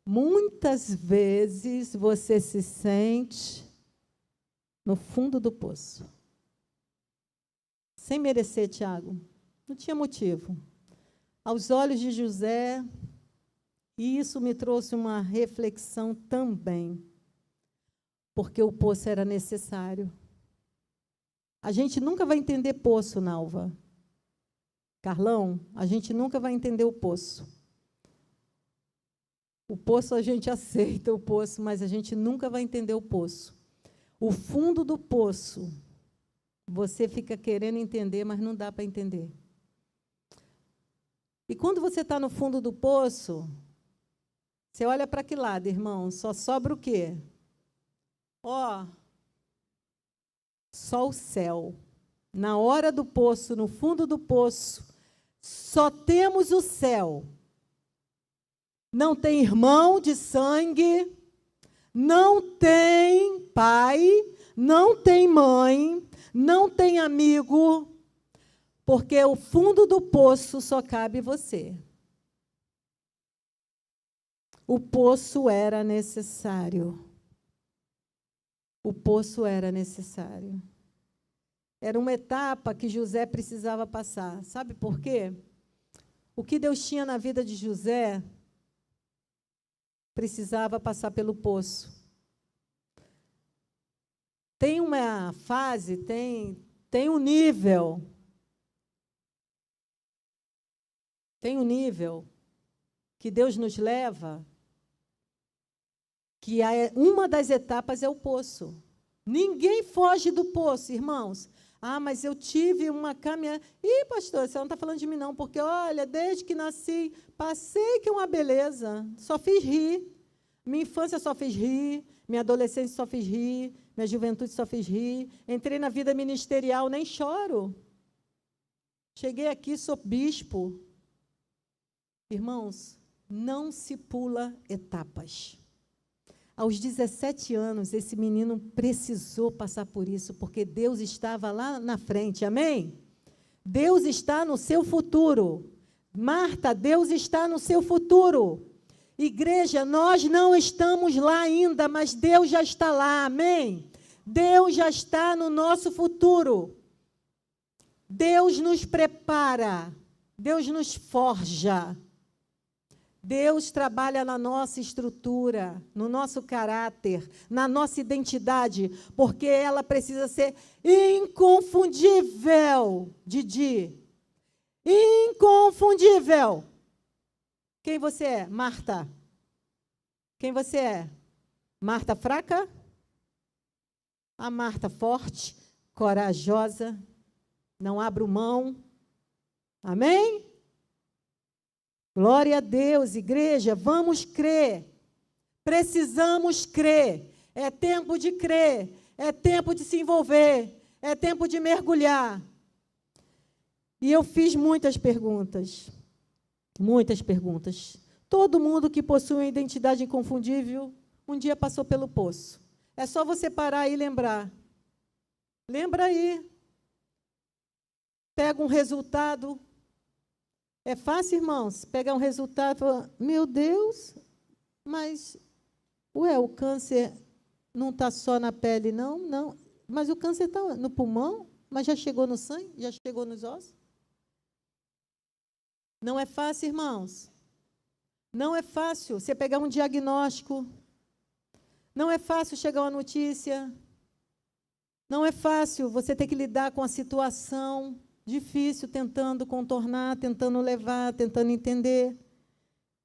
[SPEAKER 3] muitas vezes você se sente no fundo do poço? Sem merecer, Tiago. Não tinha motivo. Aos olhos de José, e isso me trouxe uma reflexão também, porque o poço era necessário. A gente nunca vai entender poço, Nalva. Carlão, a gente nunca vai entender o poço. O poço a gente aceita o poço, mas a gente nunca vai entender o poço. O fundo do poço, você fica querendo entender, mas não dá para entender. E quando você está no fundo do poço, você olha para que lado, irmão? Só sobra o quê? Só o céu. Na hora do poço, no fundo do poço, só temos o céu. Não tem irmão de sangue, não tem pai, não tem mãe, não tem amigo, porque o fundo do poço só cabe você. O poço era necessário. O poço era necessário. Era uma etapa que José precisava passar. Sabe por quê? O que Deus tinha na vida de José precisava passar pelo poço. Tem uma fase, tem um nível. Tem um nível que Deus nos leva, que uma das etapas é o poço. Ninguém foge do poço, irmãos. Ah, mas eu tive uma caminhada. Ih, pastor, você não está falando de mim, não, porque, olha, desde que nasci, passei que é uma beleza. Só fiz rir. Minha infância só fiz rir, minha adolescência só fiz rir, minha juventude só fiz rir. Entrei na vida ministerial, nem choro. Cheguei aqui, sou bispo. Irmãos, não se pula etapas. Aos 17 anos, esse menino precisou passar por isso, porque Deus estava lá na frente, amém? Deus está no seu futuro. Marta, Deus está no seu futuro. Igreja, nós não estamos lá ainda, mas Deus já está lá, amém? Deus já está no nosso futuro. Deus nos prepara, Deus nos forja. Deus trabalha na nossa estrutura, no nosso caráter, na nossa identidade, porque ela precisa ser inconfundível, Didi. Inconfundível. Quem você é? Marta. Quem você é? Marta fraca? A Marta forte, corajosa, não abro mão. Amém? Glória a Deus, igreja, vamos crer. Precisamos crer. É tempo de crer. É tempo de se envolver. É tempo de mergulhar. E eu fiz muitas perguntas. Muitas perguntas. Todo mundo que possui uma identidade inconfundível, um dia passou pelo poço. É só você parar e lembrar. Lembra aí. Pega um resultado. É fácil, irmãos, pegar um resultado e falar, meu Deus, mas, o câncer não está só na pele, não, não. Mas o câncer está no pulmão, mas já chegou no sangue, já chegou nos ossos. Não é fácil, irmãos. Não é fácil você pegar um diagnóstico. Não é fácil chegar uma notícia. Não é fácil você ter que lidar com a situação difícil, tentando contornar, tentando levar, tentando entender.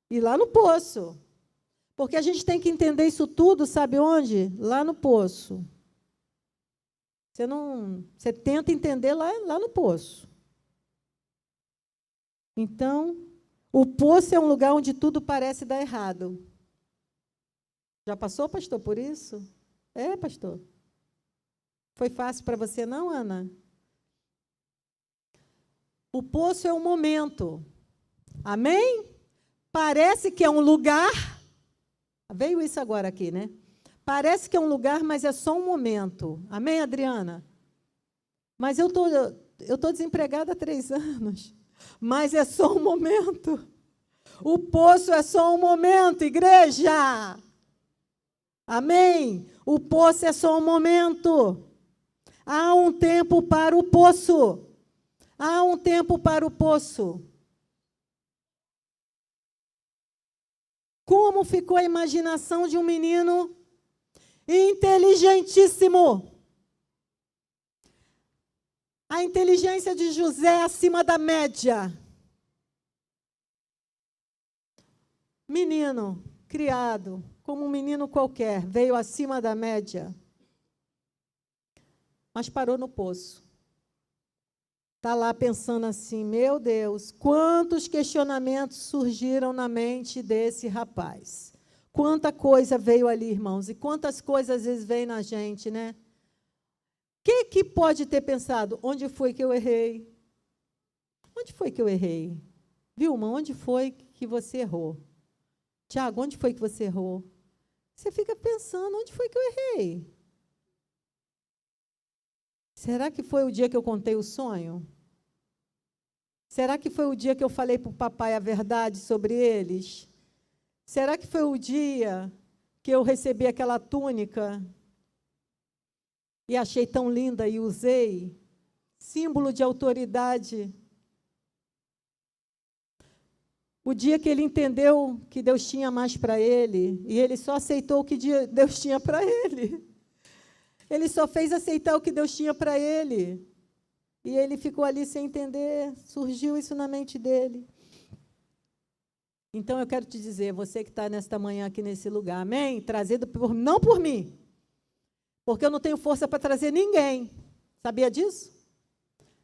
[SPEAKER 3] E lá no poço. Porque a gente tem que entender isso tudo, sabe onde? Lá no poço. Você tenta entender lá no poço. Então, o poço é um lugar onde tudo parece dar errado. Já passou, pastor, por isso? É, pastor. Foi fácil para você, não, Ana? O poço é um momento. Amém? Parece que é um lugar. Veio isso agora aqui, né? Parece que é um lugar, mas é só um momento. Amém, Adriana? Mas eu tô desempregada há 3 anos. Mas é só um momento. O poço é só um momento, igreja. Amém? O poço é só um momento. Há um tempo para o poço. Há um tempo para o poço. Como ficou a imaginação de um menino inteligentíssimo? A inteligência de José é acima da média. Menino, criado como um menino qualquer, veio acima da média, mas parou no poço. Está lá pensando assim, meu Deus, quantos questionamentos surgiram na mente desse rapaz. Quanta coisa veio ali, irmãos, e quantas coisas às vezes vêm na gente, né? O que pode ter pensado? Onde foi que eu errei? Onde foi que eu errei? Vilma, onde foi que você errou? Tiago, onde foi que você errou? Você fica pensando, onde foi que eu errei? Será que foi o dia que eu contei o sonho? Será que foi o dia que eu falei para o papai a verdade sobre eles? Será que foi o dia que eu recebi aquela túnica e achei tão linda e usei? Símbolo de autoridade. O dia que ele entendeu que Deus tinha mais para ele, e ele só aceitou o que Deus tinha para ele. Ele só fez aceitar o que Deus tinha para ele. E ele ficou ali sem entender, surgiu isso na mente dele. Então, eu quero te dizer, você que está nesta manhã aqui nesse lugar, amém? Trazido não por mim, porque eu não tenho força para trazer ninguém. Sabia disso?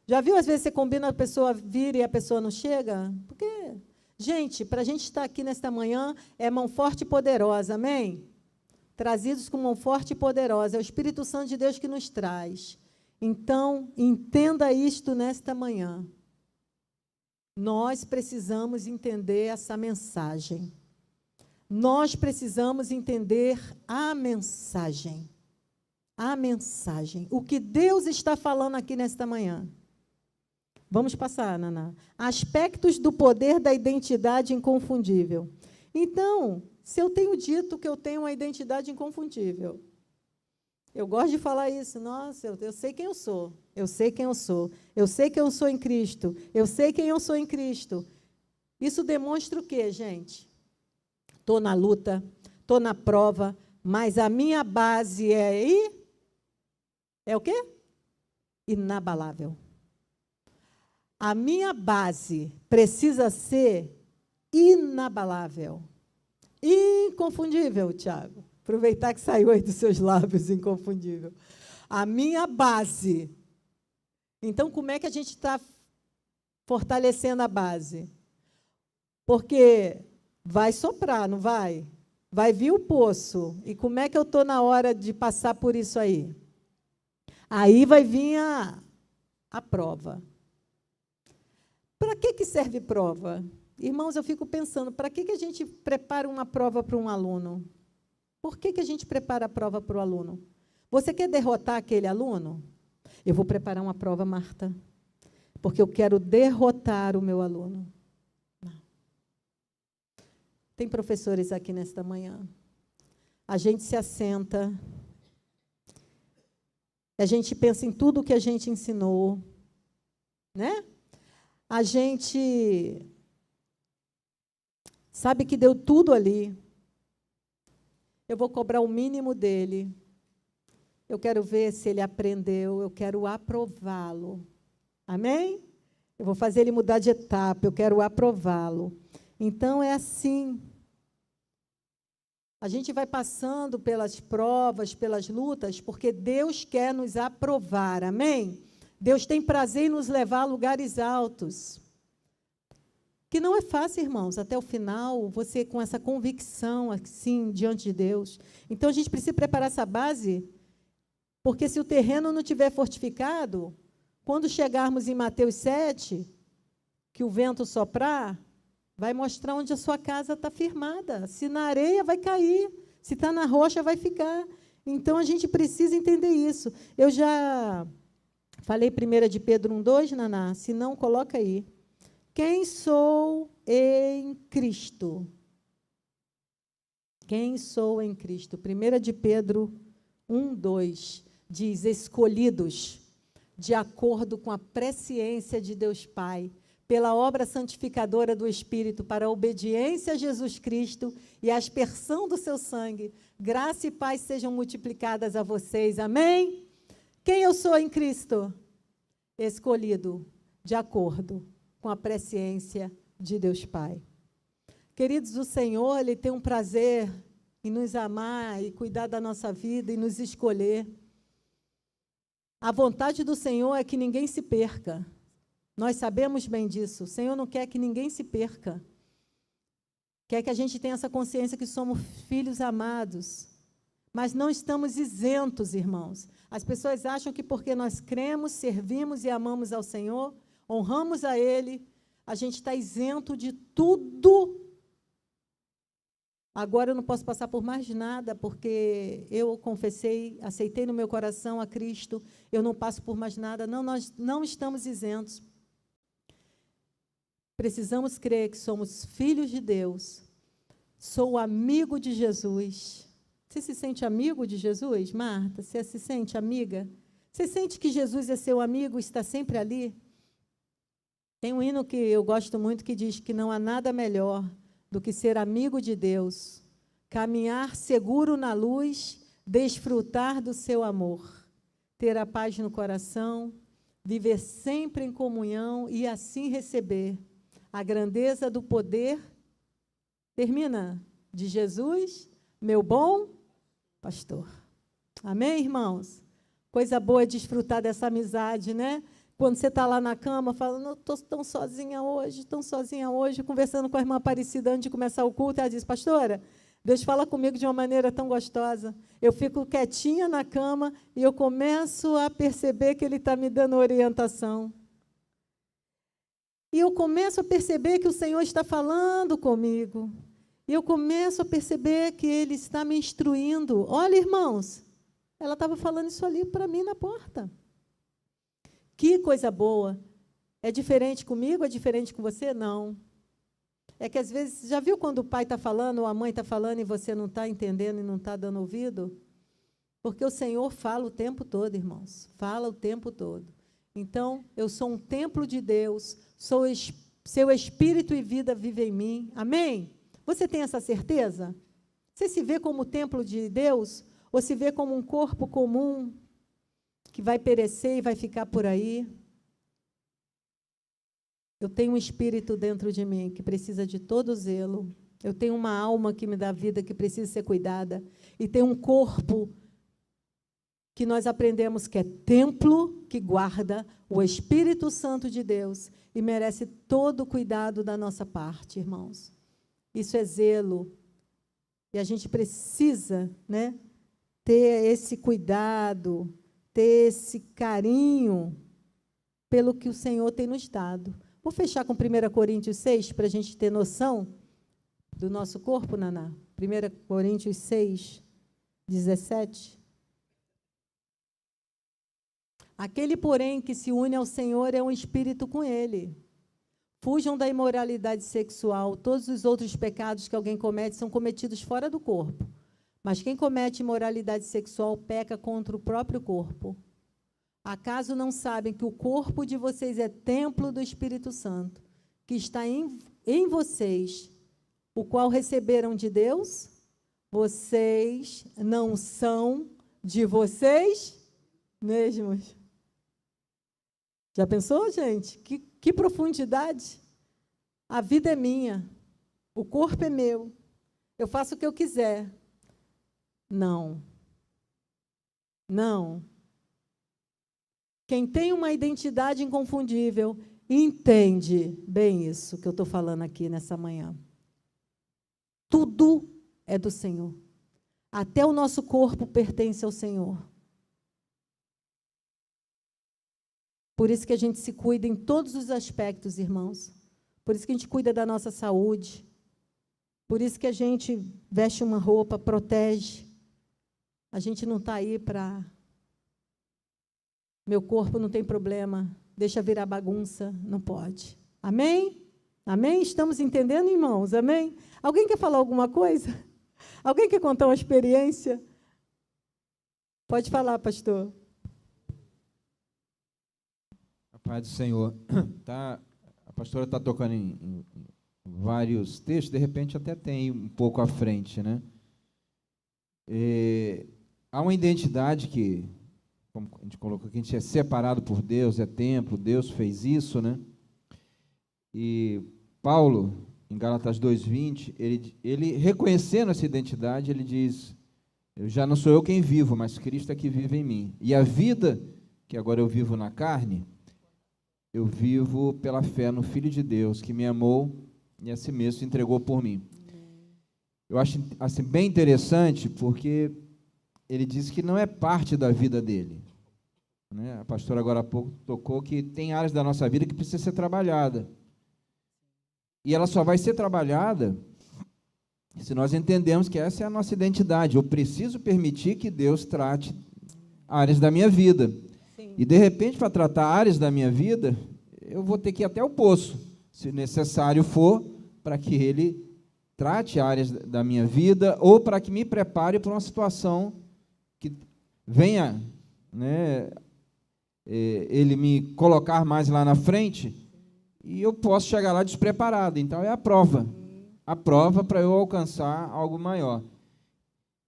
[SPEAKER 3] Já viu, às vezes, você combina, a pessoa vir e a pessoa não chega? Por quê? Gente, para a gente estar aqui nesta manhã, é mão forte e poderosa, amém? Trazidos com mão forte e poderosa, é o Espírito Santo de Deus que nos traz. Então, entenda isto nesta manhã. Nós precisamos entender essa mensagem. Nós precisamos entender a mensagem. A mensagem. O que Deus está falando aqui nesta manhã. Vamos passar, Naná. Aspectos do poder da identidade inconfundível. Então, se eu tenho dito que eu tenho uma identidade inconfundível, eu gosto de falar isso. Nossa, eu sei quem eu sou. Eu sei quem eu sou. Eu sei quem eu sou em Cristo. Eu sei quem eu sou em Cristo. Isso demonstra o quê, gente? Estou na luta, estou na prova, mas a minha base é o quê? Inabalável. A minha base precisa ser inabalável. Inconfundível, Tiago. Aproveitar que saiu aí dos seus lábios, inconfundível. A minha base. Então, como é que a gente está fortalecendo a base? Porque vai soprar, não vai? Vai vir o poço. E como é que eu estou na hora de passar por isso aí? Aí vai vir a prova. Para que serve prova? Irmãos, eu fico pensando, para que a gente prepara uma prova para um aluno? Por que a gente prepara a prova para o aluno? Você quer derrotar aquele aluno? Eu vou preparar uma prova, Marta, porque eu quero derrotar o meu aluno. Não. Tem professores aqui nesta manhã. A gente se assenta, a gente pensa em tudo que a gente ensinou, né? A gente sabe que deu tudo ali. Eu vou cobrar o mínimo dele. Eu quero ver se ele aprendeu, eu quero aprová-lo. Amém? Eu vou fazer ele mudar de etapa, eu quero aprová-lo. Então, é assim. A gente vai passando pelas provas, pelas lutas, porque Deus quer nos aprovar. Amém? Deus tem prazer em nos levar a lugares altos. Que não é fácil, irmãos, até o final, você com essa convicção, assim, diante de Deus. Então, a gente precisa preparar essa base, porque se o terreno não estiver fortificado, quando chegarmos em Mateus 7, que o vento soprar, vai mostrar onde a sua casa está firmada. Se na areia, vai cair. Se está na rocha, vai ficar. Então, a gente precisa entender isso. Eu já falei 1 de Pedro 1:2, Naná, se não, coloca aí. Quem sou em Cristo? Quem sou em Cristo? 1 de Pedro 1:2 diz, escolhidos de acordo com a presciência de Deus Pai, pela obra santificadora do Espírito, para a obediência a Jesus Cristo e a aspersão do seu sangue, graça e paz sejam multiplicadas a vocês. Amém? Quem eu sou em Cristo? Escolhido de acordo com a presciência de Deus Pai. Queridos, o Senhor, Ele tem um prazer em nos amar e cuidar da nossa vida e nos escolher. A vontade do Senhor é que ninguém se perca. Nós sabemos bem disso. O Senhor não quer que ninguém se perca. Quer que a gente tenha essa consciência que somos filhos amados. Mas não estamos isentos, irmãos. As pessoas acham que porque nós cremos, servimos e amamos ao Senhor, honramos a Ele, a gente está isento de tudo. Agora eu não posso passar por mais nada, porque eu confessei, aceitei no meu coração a Cristo, eu não passo por mais nada. Não, nós não estamos isentos. Precisamos crer que somos filhos de Deus. Sou amigo de Jesus. Você se sente amigo de Jesus, Marta? Você se sente amiga? Você sente que Jesus é seu amigo e está sempre ali? Tem um hino que eu gosto muito que diz que não há nada melhor do que ser amigo de Deus, caminhar seguro na luz, desfrutar do seu amor, ter a paz no coração, viver sempre em comunhão e assim receber a grandeza do poder, termina, de Jesus, meu bom pastor. Amém, irmãos? Coisa boa é desfrutar dessa amizade, né? Quando você está lá na cama, falando, eu estou tão sozinha hoje, conversando com a irmã Aparecida antes de começar o culto, ela diz, pastora, Deus fala comigo de uma maneira tão gostosa. Eu fico quietinha na cama e eu começo a perceber que Ele está me dando orientação. E eu começo a perceber que o Senhor está falando comigo. E eu começo a perceber que Ele está me instruindo. Olha, irmãos, ela estava falando isso ali para mim na porta. Que coisa boa. É diferente comigo? É diferente com você? Não. É que, às vezes, já viu quando o pai está falando ou a mãe está falando e você não está entendendo e não está dando ouvido? Porque o Senhor fala o tempo todo, irmãos. Fala o tempo todo. Então, eu sou um templo de Deus, seu Espírito e vida vive em mim. Amém? Você tem essa certeza? Você se vê como templo de Deus ou se vê como um corpo comum que vai perecer e vai ficar por aí? Eu tenho um espírito dentro de mim que precisa de todo zelo. Eu tenho uma alma que me dá vida, que precisa ser cuidada. E tem um corpo que nós aprendemos que é templo que guarda o Espírito Santo de Deus e merece todo o cuidado da nossa parte, irmãos. Isso é zelo. E a gente precisa, né, ter esse cuidado, ter esse carinho pelo que o Senhor tem nos dado. Vou fechar com 1 Coríntios 6, para a gente ter noção do nosso corpo, Naná. 1 Coríntios 6, 17. Aquele, porém, que se une ao Senhor é um espírito com Ele. Fujam da imoralidade sexual. Todos os outros pecados que alguém comete são cometidos fora do corpo. Mas quem comete imoralidade sexual peca contra o próprio corpo. Acaso não sabem que o corpo de vocês é templo do Espírito Santo, que está em vocês, o qual receberam de Deus, vocês não são de vocês mesmos. Já pensou, gente? Que profundidade? A vida é minha, o corpo é meu, eu faço o que eu quiser. Não. Não. Quem tem uma identidade inconfundível entende bem isso que eu estou falando aqui nessa manhã. Tudo é do Senhor. Até o nosso corpo pertence ao Senhor. Por isso que a gente se cuida em todos os aspectos, irmãos. Por isso que a gente cuida da nossa saúde. Por isso que a gente veste uma roupa, protege. A gente não está aí para... Meu corpo não tem problema, deixa virar bagunça, não pode. Amém? Amém? Estamos entendendo, irmãos? Amém? Alguém quer falar alguma coisa? Alguém quer contar uma experiência? Pode falar, pastor.
[SPEAKER 4] A paz do Senhor. A pastora está tocando em vários textos, de repente até tem um pouco à frente, né? Há uma identidade que, como a gente colocou aqui, a gente é separado por Deus, é templo, Deus fez isso, né? E Paulo, em Gálatas 2:20, ele reconhecendo essa identidade, ele diz: eu já não sou eu quem vivo, mas Cristo é que vive em mim. E a vida que agora eu vivo na carne, eu vivo pela fé no Filho de Deus, que me amou e a si mesmo se entregou por mim. Eu acho assim, bem interessante, porque ele diz que não é parte da vida dele. Né? A pastora agora há pouco tocou que tem áreas da nossa vida que precisa ser trabalhada. E ela só vai ser trabalhada se nós entendemos que essa é a nossa identidade. Eu preciso permitir que Deus trate áreas da minha vida. Sim. E, de repente, para tratar áreas da minha vida, eu vou ter que ir até o poço, se necessário for, para que Ele trate áreas da minha vida ou para que me prepare para uma situação que venha, né, Ele me colocar mais lá na frente e eu posso chegar lá despreparado. Então, é a prova para eu alcançar algo maior.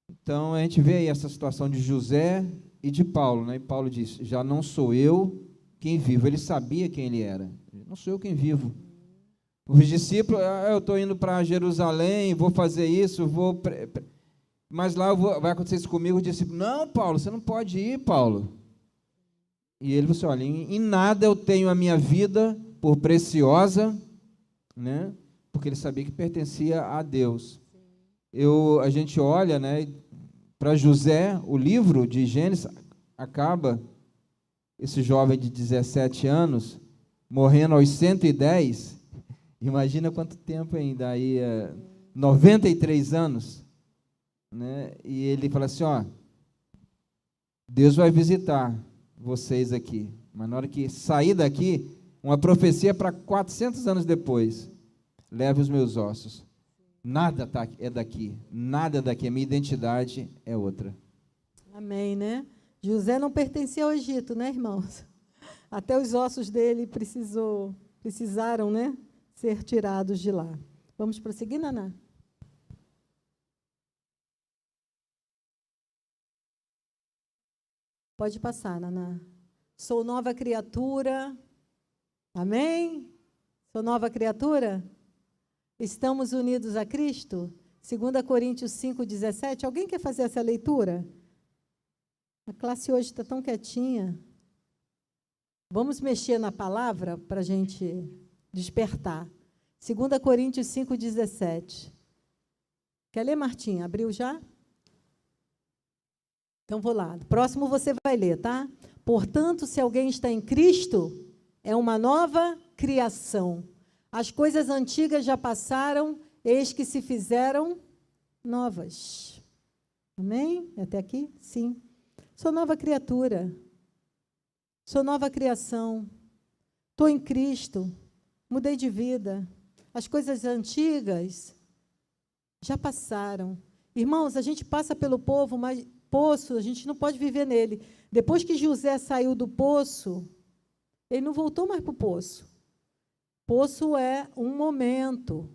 [SPEAKER 4] Então, a gente vê aí essa situação de José e de Paulo, né? E Paulo diz: já não sou eu quem vivo. Ele sabia quem ele era. Não sou eu quem vivo. Os discípulos: eu estou indo para Jerusalém, vou fazer isso, mas lá vai acontecer isso comigo. Os discípulos: não, Paulo, você não pode ir, Paulo. E ele falou assim: olha, em nada eu tenho a minha vida por preciosa, né? Porque ele sabia que pertencia a Deus. A gente olha, né, para José, o livro de Gênesis acaba, esse jovem de 17 anos, morrendo aos 110, imagina quanto tempo ainda, aí 93 anos, né? E ele fala assim: ó, Deus vai visitar vocês aqui, mas na hora que sair daqui, uma profecia para 400 anos depois: leve os meus ossos. Nada é daqui, nada daqui, a minha identidade é outra.
[SPEAKER 3] Amém, né? José não pertencia ao Egito, né, irmãos? Até os ossos dele precisaram, né, ser tirados de lá. Vamos prosseguir, Naná? Pode passar, Naná. Sou nova criatura. Amém? Sou nova criatura? Estamos unidos a Cristo? 2 Coríntios 5,17. Alguém quer fazer essa leitura? A classe hoje está tão quietinha. Vamos mexer na palavra para a gente despertar. 2 Coríntios 5,17. Quer ler, Martinha? Abriu já? Então, vou lá. Próximo você vai ler, tá? Portanto, se alguém está em Cristo, é uma nova criação. As coisas antigas já passaram, eis que se fizeram novas. Amém? Até aqui? Sim. Sou nova criatura. Sou nova criação. Estou em Cristo. Mudei de vida. As coisas antigas já passaram. Irmãos, a gente passa pelo poço, a gente não pode viver nele. Depois que José saiu do poço, ele não voltou mais para o poço. Poço é um momento.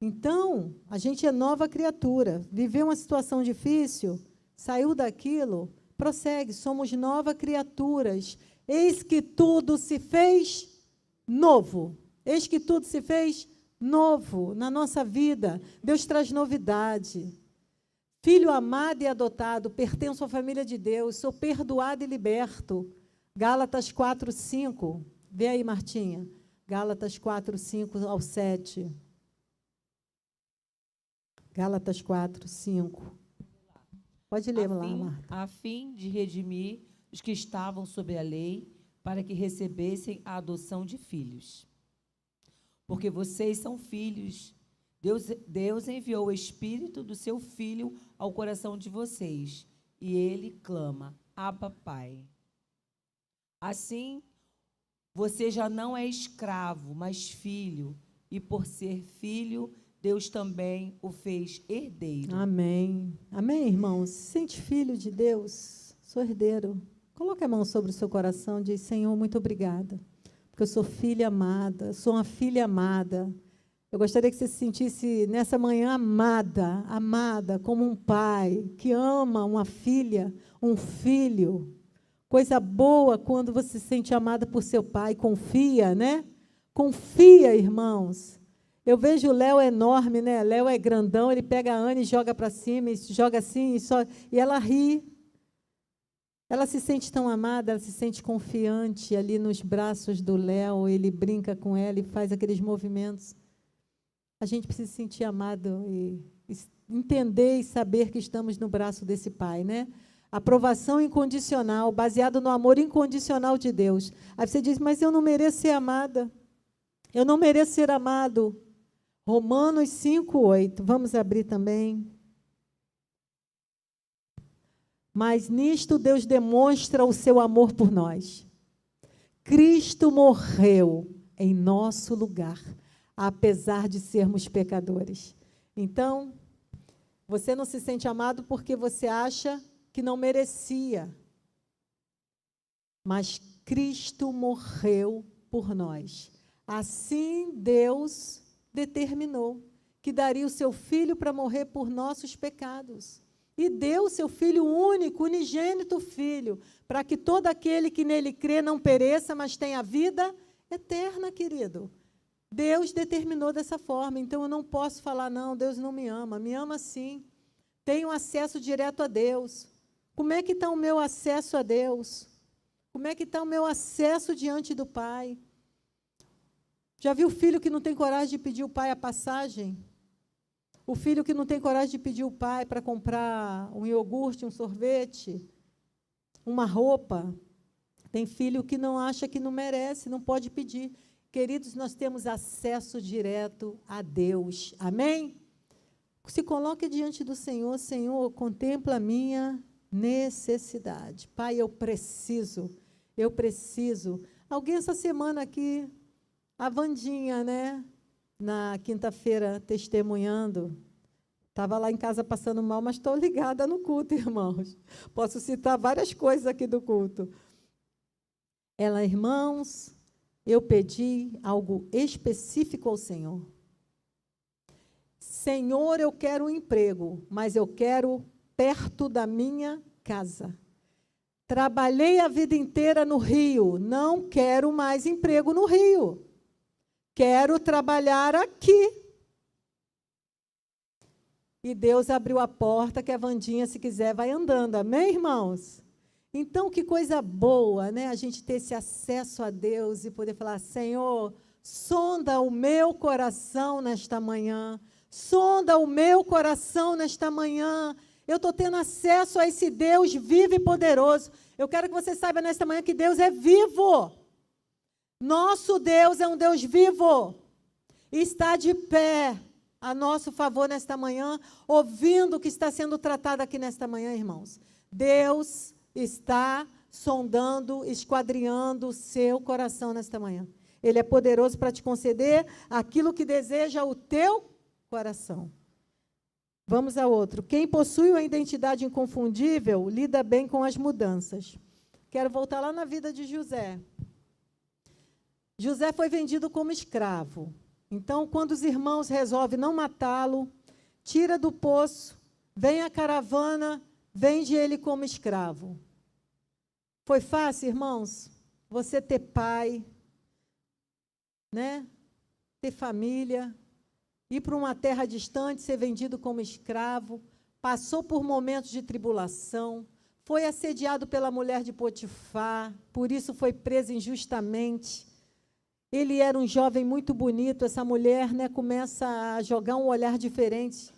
[SPEAKER 3] Então, a gente é nova criatura. Viveu uma situação difícil, saiu daquilo, prossegue, somos novas criaturas. Eis que tudo se fez novo. Eis que tudo se fez novo na nossa vida. Deus traz novidade. Filho amado e adotado, pertenço à família de Deus, sou perdoado e liberto. Gálatas 4, 5. Vê aí, Martinha. Gálatas 4, 5 ao 7. Gálatas 4, 5. Pode ler lá, Marta.
[SPEAKER 5] A fim de redimir os que estavam sob a lei, para que recebessem a adoção de filhos. Porque vocês são filhos. Deus enviou o Espírito do seu Filho ao coração de vocês, e ele clama, Abba, Pai. Assim, você já não é escravo, mas filho, e por ser filho, Deus também o fez herdeiro.
[SPEAKER 3] Amém. Amém, irmãos? Se sente filho de Deus, sou herdeiro. Coloque a mão sobre o seu coração e diz, Senhor, muito obrigada, porque eu sou filha amada, sou uma filha amada. Eu gostaria que você se sentisse nessa manhã amada, amada como um pai que ama uma filha, um filho. Coisa boa quando você se sente amada por seu pai, confia, né? Confia, irmãos. Eu vejo o Léo enorme, né? Léo é grandão, ele pega a Ana e joga para cima, e joga assim, e ela ri. Ela se sente tão amada, ela se sente confiante ali nos braços do Léo, ele brinca com ela e faz aqueles movimentos. A gente precisa se sentir amado e entender e saber que estamos no braço desse pai, né? Aprovação incondicional, baseado no amor incondicional de Deus. Aí você diz, mas eu não mereço ser amada. Eu não mereço ser amado. Romanos 5, 8. Vamos abrir também. Mas nisto Deus demonstra o seu amor por nós. Cristo morreu em nosso lugar, apesar de sermos pecadores. Então, você não se sente amado porque você acha que não merecia. Mas Cristo morreu por nós. Assim Deus determinou que daria o seu Filho para morrer por nossos pecados. E deu o seu Filho único, unigênito Filho, para que todo aquele que nele crê não pereça, mas tenha vida eterna, querido. Deus determinou dessa forma, então eu não posso falar, não, Deus não me ama sim. Tenho acesso direto a Deus. Como é que está o meu acesso a Deus? Como é que está o meu acesso diante do Pai? Já viu o filho que não tem coragem de pedir o pai a passagem? O filho que não tem coragem de pedir o pai para comprar um iogurte, um sorvete, uma roupa? Tem filho que não acha que não merece, não pode pedir. Queridos, nós temos acesso direto a Deus. Amém? Se coloque diante do Senhor. Senhor, contempla a minha necessidade. Pai, eu preciso. Alguém essa semana aqui, a Vandinha, né? Na quinta-feira, testemunhando. Estava lá em casa passando mal, mas estou ligada no culto, irmãos. Posso citar várias coisas aqui do culto. Ela, irmãos, eu pedi algo específico ao Senhor. Senhor, eu quero um emprego, mas eu quero perto da minha casa. Trabalhei a vida inteira no Rio, não quero mais emprego no Rio. Quero trabalhar aqui. E Deus abriu a porta que a Vandinha, se quiser, vai andando. Amém, irmãos? Então, que coisa boa, né? A gente ter esse acesso a Deus e poder falar, Senhor, sonda o meu coração nesta manhã. Sonda o meu coração nesta manhã. Eu estou tendo acesso a esse Deus vivo e poderoso. Eu quero que você saiba nesta manhã que Deus é vivo. Nosso Deus é um Deus vivo. E está de pé a nosso favor nesta manhã, ouvindo o que está sendo tratado aqui nesta manhã, irmãos. Deus está sondando, esquadrinhando o seu coração nesta manhã. Ele é poderoso para te conceder aquilo que deseja o teu coração. Vamos a outro. Quem possui uma identidade inconfundível, lida bem com as mudanças. Quero voltar lá na vida de José. José foi vendido como escravo. Então, quando os irmãos resolvem não matá-lo, tira do poço, vem a caravana, vende ele como escravo. Foi fácil, irmãos? Você ter pai, né? Ter família, ir para uma terra distante, ser vendido como escravo, passou por momentos de tribulação, foi assediado pela mulher de Potifar, por isso foi preso injustamente. Ele era um jovem muito bonito, essa mulher, né, começa a jogar um olhar diferente.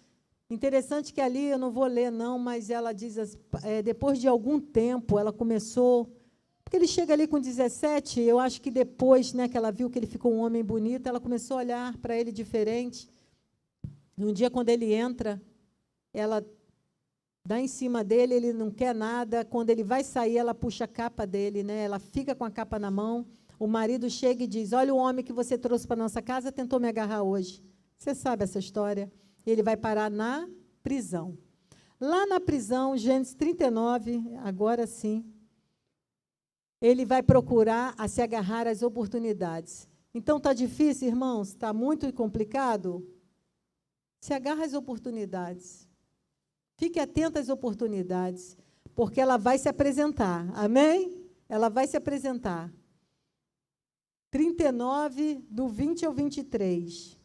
[SPEAKER 3] Interessante que ali, eu não vou ler não, mas ela diz, depois de algum tempo, ela começou, porque ele chega ali com 17, eu acho que depois, né, que ela viu que ele ficou um homem bonito, ela começou a olhar para ele diferente. E um dia, quando ele entra, ela dá em cima dele, ele não quer nada, quando ele vai sair, ela puxa a capa dele, né, ela fica com a capa na mão, o marido chega e diz, olha o homem que você trouxe para a nossa casa, tentou me agarrar hoje. Você sabe essa história? Ele vai parar na prisão. Lá na prisão, Gênesis 39, agora sim, ele vai procurar a se agarrar às oportunidades. Então, está difícil, irmãos? Está muito complicado? Se agarra às oportunidades. Fique atento às oportunidades, porque ela vai se apresentar. Amém? Ela vai se apresentar. 39, do 20 ao 23.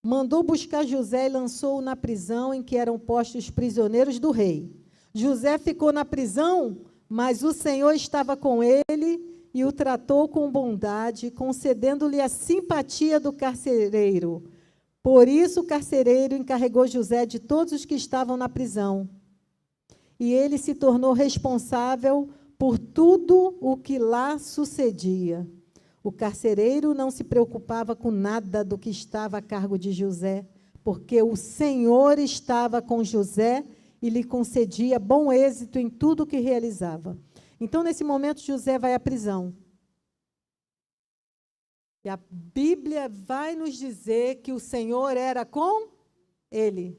[SPEAKER 3] Mandou buscar José e lançou-o na prisão em que eram postos os prisioneiros do rei. José ficou na prisão, mas o Senhor estava com ele e o tratou com bondade, concedendo-lhe a simpatia do carcereiro. Por isso, o carcereiro encarregou José de todos os que estavam na prisão. E ele se tornou responsável por tudo o que lá sucedia. O carcereiro não se preocupava com nada do que estava a cargo de José, porque o Senhor estava com José e lhe concedia bom êxito em tudo o que realizava. Então, nesse momento, José vai à prisão. E a Bíblia vai nos dizer que o Senhor era com ele.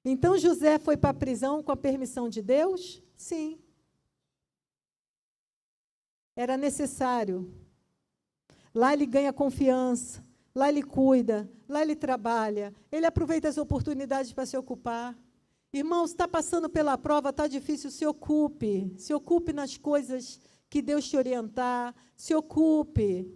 [SPEAKER 3] Então, José foi para a prisão com a permissão de Deus? Sim. Era necessário. Lá ele ganha confiança, lá ele cuida, lá ele trabalha, ele aproveita as oportunidades para se ocupar. Irmãos, está passando pela prova, está difícil, se ocupe nas coisas que Deus te orientar, se ocupe,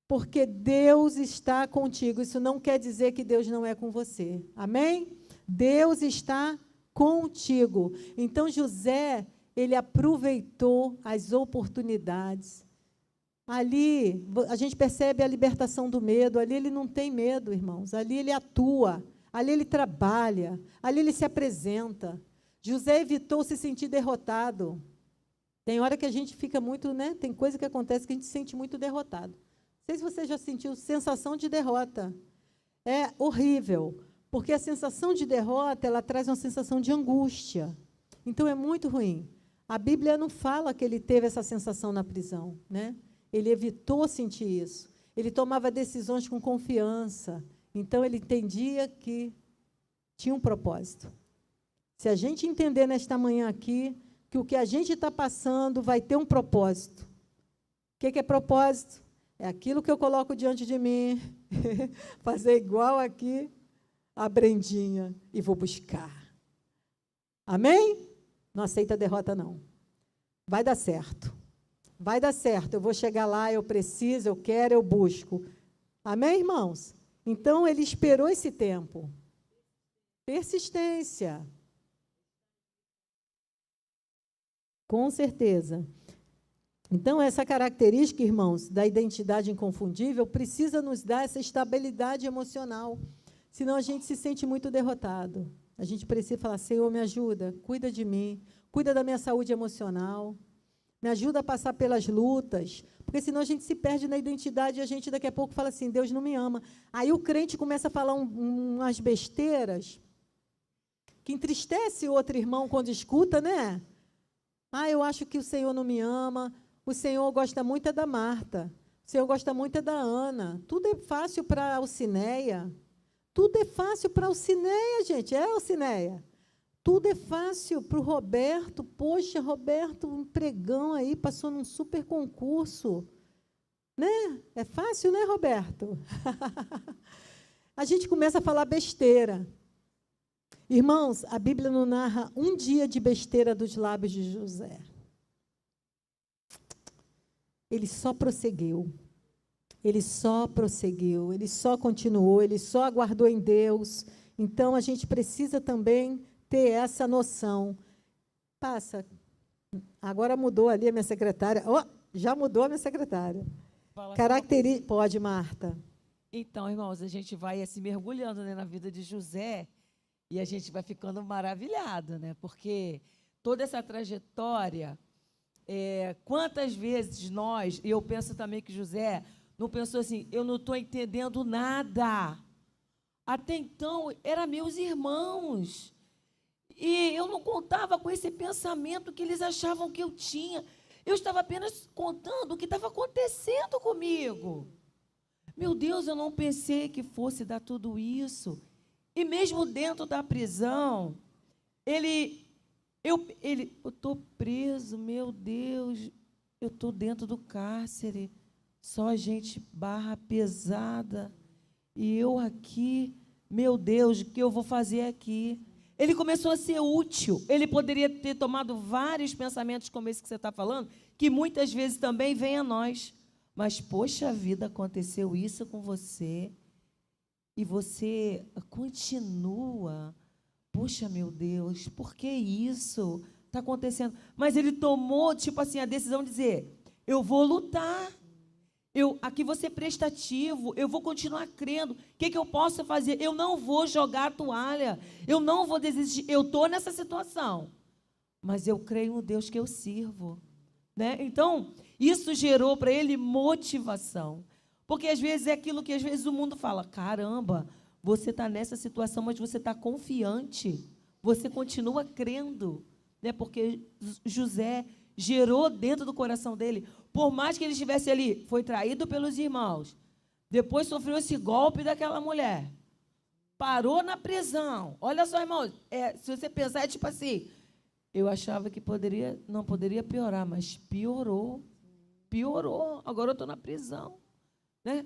[SPEAKER 3] porque Deus está contigo. Isso não quer dizer que Deus não é com você, amém? Deus está contigo. Então, José, ele aproveitou as oportunidades. Ali, a gente percebe a libertação do medo, ali ele não tem medo, irmãos, ali ele atua, ali ele trabalha, ali ele se apresenta. José evitou se sentir derrotado. Tem hora que a gente fica muito, né? Tem coisa que acontece que a gente se sente muito derrotado. Não sei se você já sentiu sensação de derrota. É horrível, porque a sensação de derrota, ela traz uma sensação de angústia. Então, é muito ruim. A Bíblia não fala que ele teve essa sensação na prisão, né? Ele evitou sentir isso. Ele tomava decisões com confiança. Então, ele entendia que tinha um propósito. Se a gente entender nesta manhã aqui que o que a gente está passando vai ter um propósito. O que é propósito? É aquilo que eu coloco diante de mim, fazer igual aqui a Brendinha e vou buscar. Amém? Não aceita derrota, não. Vai dar certo. Vai dar certo, eu vou chegar lá, eu preciso, eu quero, eu busco. Amém, irmãos? Então, ele esperou esse tempo. Persistência. Com certeza. Então, essa característica, irmãos, da identidade inconfundível, precisa nos dar essa estabilidade emocional. Senão, a gente se sente muito derrotado. A gente precisa falar, Senhor, me ajuda, cuida de mim, cuida da minha saúde emocional. Me ajuda a passar pelas lutas, porque senão a gente se perde na identidade e a gente daqui a pouco fala assim, Deus não me ama. Aí o crente começa a falar umas besteiras que entristece o outro irmão quando escuta, né? Eu acho que o Senhor não me ama, o Senhor gosta muito da Marta, o Senhor gosta muito da Ana. Tudo é fácil para a Alcineia. Tudo é fácil para a Alcineia, gente. É, Alcineia? Tudo é fácil para o Roberto. Poxa, Roberto, um pregão aí, passou num super concurso. Né? É fácil, né, Roberto? A gente começa a falar besteira. Irmãos, a Bíblia não narra um dia de besteira dos lábios de José. Ele só prosseguiu. Ele só prosseguiu, ele só continuou, ele só aguardou em Deus. Então, a gente precisa também ter essa noção. Passa. Agora mudou ali a minha secretária. Oh, já mudou a minha secretária. Pode, Marta.
[SPEAKER 5] Então, irmãos, a gente vai se mergulhando, né, na vida de José e a gente vai ficando maravilhado, né? Porque toda essa trajetória, quantas vezes nós, e eu penso também que José não pensou assim, eu não estou entendendo nada. Até então, eram meus irmãos. E eu não contava com esse pensamento que eles achavam que eu tinha. Eu estava apenas contando o que estava acontecendo comigo. Meu Deus, eu não pensei que fosse dar tudo isso. E mesmo dentro da prisão, eu estou preso, meu Deus, eu estou dentro do cárcere. Só gente barra pesada. E eu aqui, meu Deus, o que eu vou fazer aqui? Ele começou a ser útil. Ele poderia ter tomado vários pensamentos como esse que você está falando, que muitas vezes também vêm a nós. Mas, poxa vida, aconteceu isso com você. E você continua. Poxa, meu Deus, por que isso está acontecendo? Mas ele tomou, tipo assim, a decisão de dizer, eu vou lutar. Aqui vou ser prestativo, eu vou continuar crendo. O que eu posso fazer? Eu não vou jogar a toalha, eu não vou desistir. Eu estou nessa situação, mas eu creio no Deus que eu sirvo. Né? Então, isso gerou para ele motivação. Porque às vezes é aquilo que às vezes o mundo fala, caramba, você está nessa situação, mas você está confiante, você continua crendo. Né? Porque José gerou dentro do coração dele, por mais que ele estivesse ali, foi traído pelos irmãos, depois sofreu esse golpe daquela mulher, parou na prisão. Olha só, irmãos, se você pensar, é tipo assim, eu achava que não poderia piorar, mas piorou, agora eu estou na prisão. Né?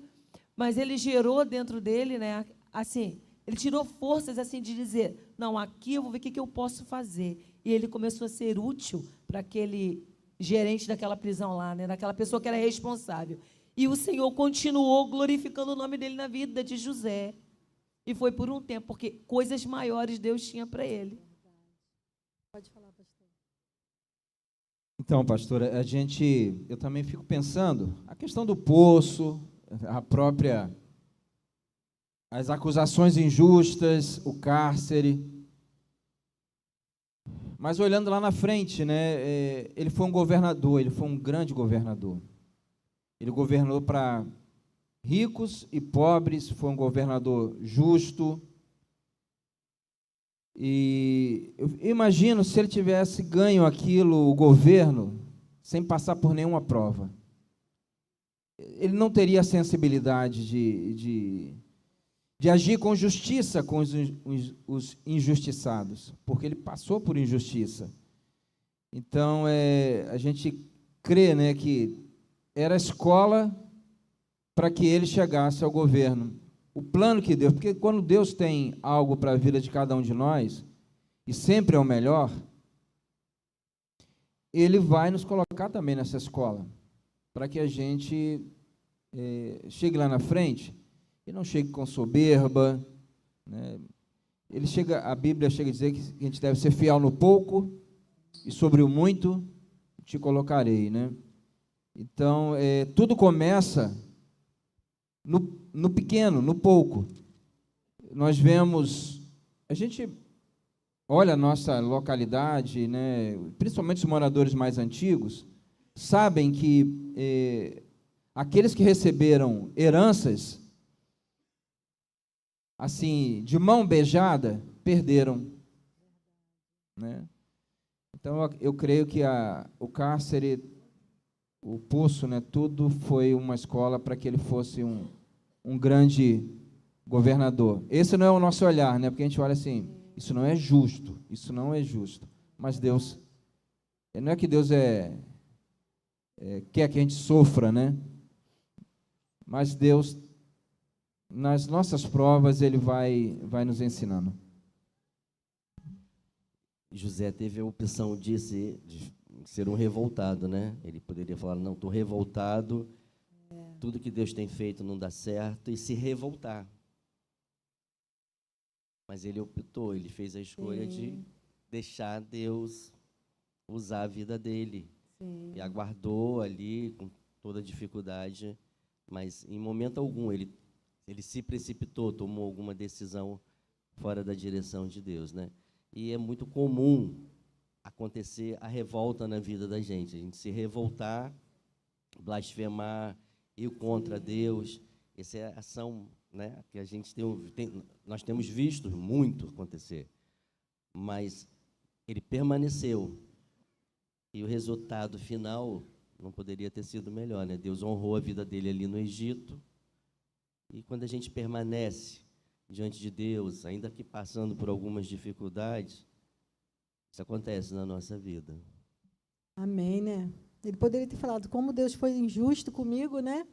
[SPEAKER 5] Mas ele gerou dentro dele, né, assim, ele tirou forças assim de dizer, não, aqui eu vou ver o que eu posso fazer. E ele começou a ser útil para aquele gerente daquela prisão lá, né, daquela pessoa que era responsável. E o Senhor continuou glorificando o nome dele na vida de José. E foi por um tempo, porque coisas maiores Deus tinha para ele.
[SPEAKER 3] Pode falar, pastor.
[SPEAKER 4] Então, pastora, eu também fico pensando, a questão do poço, as acusações injustas, o cárcere. Mas olhando lá na frente, né, ele foi um governador, ele foi um grande governador. Ele governou para ricos e pobres, foi um governador justo. E eu imagino se ele tivesse ganho aquilo, o governo, sem passar por nenhuma prova. Ele não teria a sensibilidade de agir com justiça com os injustiçados, porque ele passou por injustiça. Então, a gente crê, né, que era a escola para que ele chegasse ao governo. O plano que Deus, porque quando Deus tem algo para a vida de cada um de nós, e sempre é o melhor, Ele vai nos colocar também nessa escola, para que a gente chegue lá na frente e não chegue com soberba, né? A Bíblia chega a dizer que a gente deve ser fiel no pouco e sobre o muito te colocarei, né? Então, tudo começa no pequeno, no pouco. Nós vemos, a gente olha a nossa localidade, né, principalmente os moradores mais antigos, sabem que aqueles que receberam heranças, assim, de mão beijada, perderam. Né? Então, eu creio que o cárcere, o poço, né, tudo foi uma escola para que ele fosse um grande governador. Esse não é o nosso olhar, né, porque a gente olha assim, isso não é justo, isso não é justo. Mas Deus, não é que Deus quer que a gente sofra, né? Mas Deus, nas nossas provas, Ele vai nos ensinando.
[SPEAKER 1] José teve a opção de ser um revoltado, né? Ele poderia falar, não, estou revoltado, tudo que Deus tem feito não dá certo, e se revoltar. Mas ele optou, ele fez a escolha de deixar Deus usar a vida dele.
[SPEAKER 3] Sim.
[SPEAKER 1] E aguardou ali, com toda dificuldade, mas em momento algum ele se precipitou, tomou alguma decisão fora da direção de Deus, né? E é muito comum acontecer a revolta na vida da gente, a gente se revoltar, blasfemar, ir contra Deus. Essa é a ação, né, que a gente nós temos visto muito acontecer. Mas ele permaneceu. E o resultado final não poderia ter sido melhor, né? Deus honrou a vida dele ali no Egito. E quando a gente permanece diante de Deus, ainda que passando por algumas dificuldades, isso acontece na nossa vida.
[SPEAKER 3] Amém, né? Ele poderia ter falado, como Deus foi injusto comigo, né?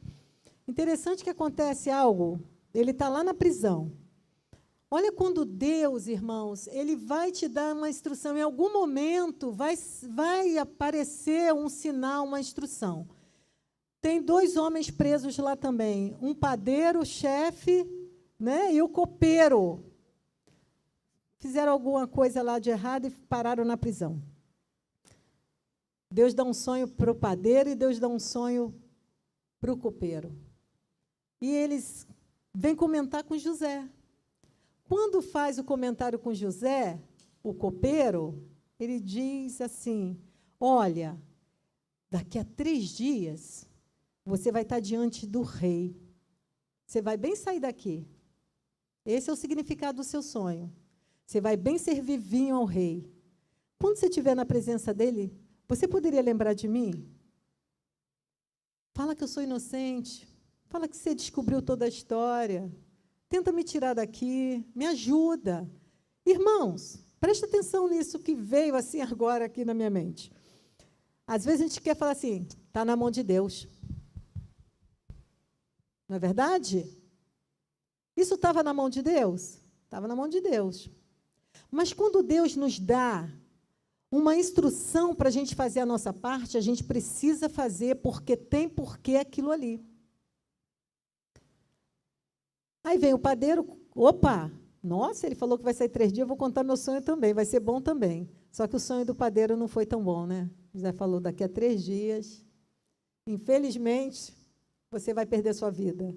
[SPEAKER 3] Interessante que acontece algo, ele está lá na prisão. Olha quando Deus, irmãos, Ele vai te dar uma instrução, em algum momento vai aparecer um sinal, uma instrução. Tem 2 homens presos lá também, um padeiro, chefe, né, e o copeiro. Fizeram alguma coisa lá de errado e pararam na prisão. Deus dá um sonho para o padeiro e Deus dá um sonho para o copeiro. E eles vêm comentar com José. Quando faz o comentário com José, o copeiro, ele diz assim, olha, daqui a 3 dias, você vai estar diante do rei. Você vai bem sair daqui. Esse é o significado do seu sonho. Você vai bem servir vinho ao rei. Quando você estiver na presença dele, você poderia lembrar de mim? Fala que eu sou inocente. Fala que você descobriu toda a história. Tenta me tirar daqui. Me ajuda. Irmãos, presta atenção nisso que veio assim agora aqui na minha mente. Às vezes a gente quer falar assim, está na mão de Deus. Não é verdade? Isso estava na mão de Deus? Estava na mão de Deus. Mas quando Deus nos dá uma instrução para a gente fazer a nossa parte, a gente precisa fazer porque tem porquê aquilo ali. Aí vem o padeiro, opa, nossa, ele falou que vai sair 3 dias, eu vou contar meu sonho também, vai ser bom também. Só que o sonho do padeiro não foi tão bom, né? José falou, daqui a 3 dias, infelizmente, você vai perder sua vida.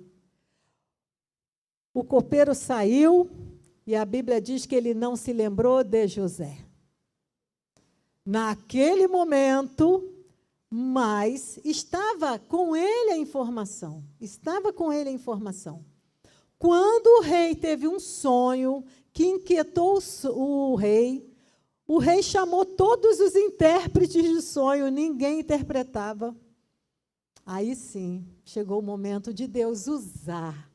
[SPEAKER 3] O copeiro saiu e a Bíblia diz que ele não se lembrou de José. Naquele momento, mas estava com ele a informação. Estava com ele a informação. Quando o rei teve um sonho que inquietou o rei chamou todos os intérpretes de sonho, ninguém interpretava. Aí sim, chegou o momento de Deus usar.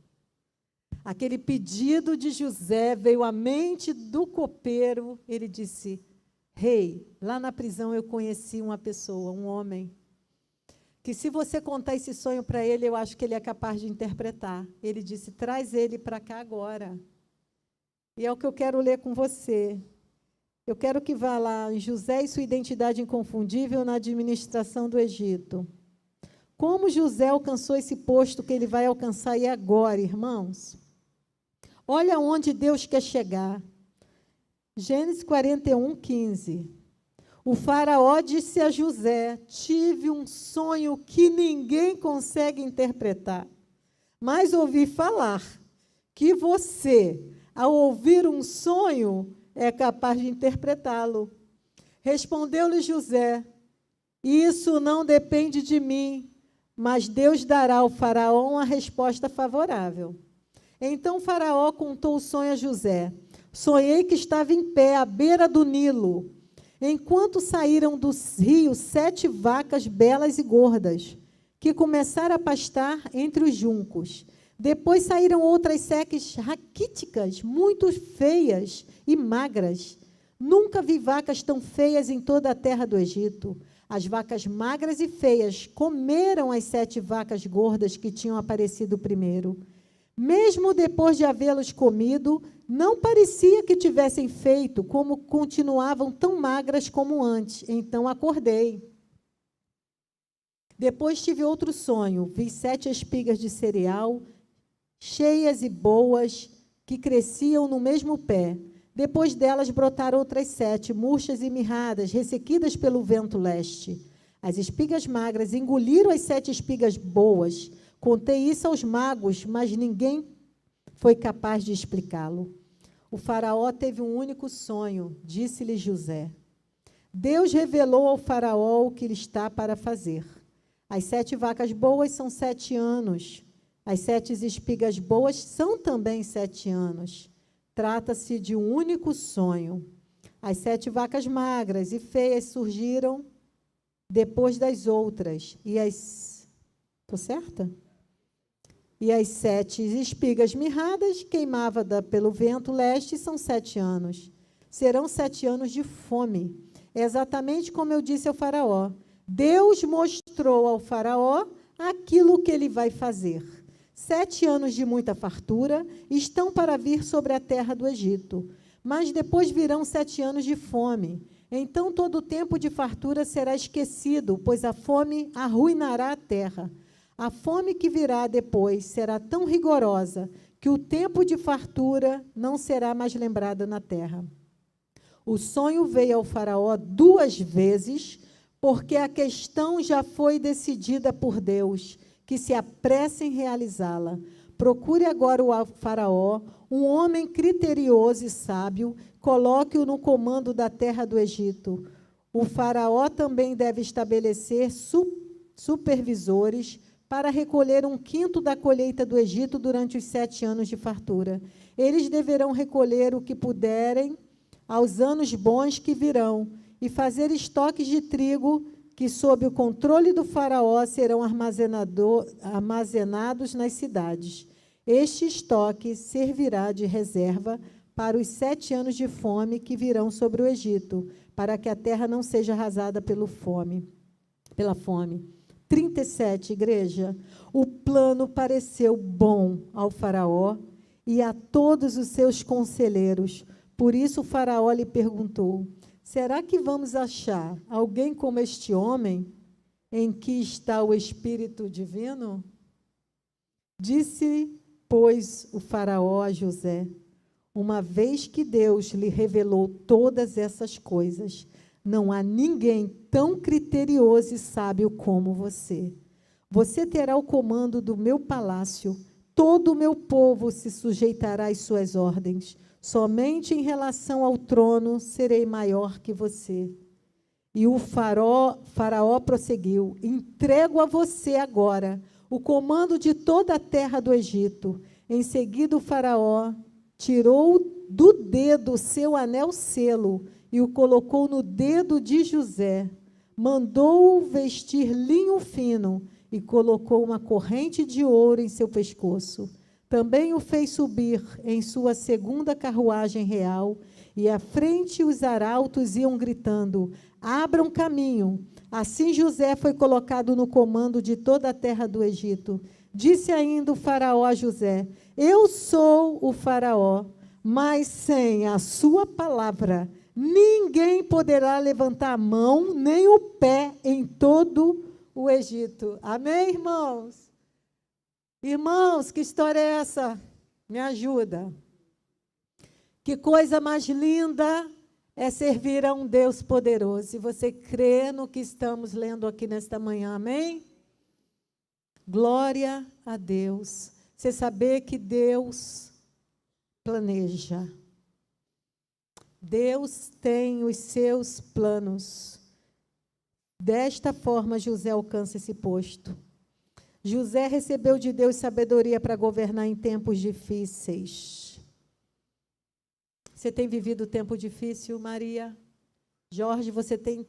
[SPEAKER 3] Aquele pedido de José veio à mente do copeiro, ele disse, rei, lá na prisão eu conheci uma pessoa, um homem, que se você contar esse sonho para ele, eu acho que ele é capaz de interpretar. Ele disse, traz ele para cá agora. E é o que eu quero ler com você. Eu quero que vá lá em José e sua identidade inconfundível na administração do Egito. Como José alcançou esse posto que ele vai alcançar e agora, irmãos? Olha onde Deus quer chegar. Gênesis 41, 15. O faraó disse a José, tive um sonho que ninguém consegue interpretar, mas ouvi falar que você, ao ouvir um sonho, é capaz de interpretá-lo. Respondeu-lhe José, isso não depende de mim, mas Deus dará ao faraó uma resposta favorável. Então o faraó contou o sonho a José. Sonhei que estava em pé à beira do Nilo, enquanto saíram do rio 7 vacas belas e gordas, que começaram a pastar entre os juncos. Depois saíram outras 7 raquíticas, muito feias e magras. Nunca vi vacas tão feias em toda a terra do Egito. As vacas magras e feias comeram as 7 vacas gordas que tinham aparecido primeiro. Mesmo depois de havê-los comido, não parecia que tivessem feito, como continuavam tão magras como antes. Então acordei. Depois tive outro sonho. Vi 7 espigas de cereal, cheias e boas, que cresciam no mesmo pé. Depois delas brotaram outras 7, murchas e mirradas, ressequidas pelo vento leste. As espigas magras engoliram as 7 espigas boas. Contei isso aos magos, mas ninguém foi capaz de explicá-lo. O faraó teve um único sonho, disse-lhe José. Deus revelou ao faraó o que ele está para fazer. As 7 vacas boas são 7 anos. As 7 espigas boas são também 7 anos. Trata-se de um único sonho. As 7 vacas magras e feias surgiram depois das outras. Estou certa? E as 7 espigas mirradas, queimadas pelo vento leste, são 7 anos. Serão 7 anos de fome. É exatamente como eu disse ao faraó. Deus mostrou ao faraó aquilo que ele vai fazer. 7 anos de muita fartura estão para vir sobre a terra do Egito. Mas depois virão 7 anos de fome. Então todo o tempo de fartura será esquecido, pois a fome arruinará a terra. A fome que virá depois será tão rigorosa que o tempo de fartura não será mais lembrado na terra. O sonho veio ao faraó 2 vezes, porque a questão já foi decidida por Deus, que se apresse em realizá-la. Procure agora o faraó, um homem criterioso e sábio, coloque-o no comando da terra do Egito. O faraó também deve estabelecer supervisores para recolher 1/5 da colheita do Egito durante os 7 anos de fartura. Eles deverão recolher o que puderem aos anos bons que virão e fazer estoques de trigo que, sob o controle do faraó, serão armazenados nas cidades. Este estoque servirá de reserva para os 7 anos de fome que virão sobre o Egito, para que a terra não seja arrasada pela fome. 37, igreja. O plano pareceu bom ao faraó e a todos os seus conselheiros. Por isso o faraó lhe perguntou: será que vamos achar alguém como este homem, em que está o Espírito Divino? Disse, pois, o faraó a José: uma vez que Deus lhe revelou todas essas coisas, não há ninguém tão criterioso e sábio como você. Você terá o comando do meu palácio. Todo o meu povo se sujeitará às suas ordens. Somente em relação ao trono serei maior que você. E o faraó prosseguiu: entrego a você agora o comando de toda a terra do Egito. Em seguida, o faraó tirou do dedo o seu anel selo e o colocou no dedo de José. Mandou-o vestir linho fino e colocou uma corrente de ouro em seu pescoço. Também o fez subir em sua 2ª carruagem real, e à frente os arautos iam gritando: abram caminho. Assim José foi colocado no comando de toda a terra do Egito. Disse ainda o faraó a José: eu sou o faraó, mas sem a sua palavra ninguém poderá levantar a mão nem o pé em todo o Egito. Amém, irmãos? Irmãos, que história é essa? Me ajuda. Que coisa mais linda é servir a um Deus poderoso. E você crê no que estamos lendo aqui nesta manhã, amém? Glória a Deus. Você saber que Deus planeja. Deus tem os seus planos. Desta forma, José alcança esse posto. José recebeu de Deus sabedoria para governar em tempos difíceis. Você tem vivido tempo difícil, Maria? Jorge, você tem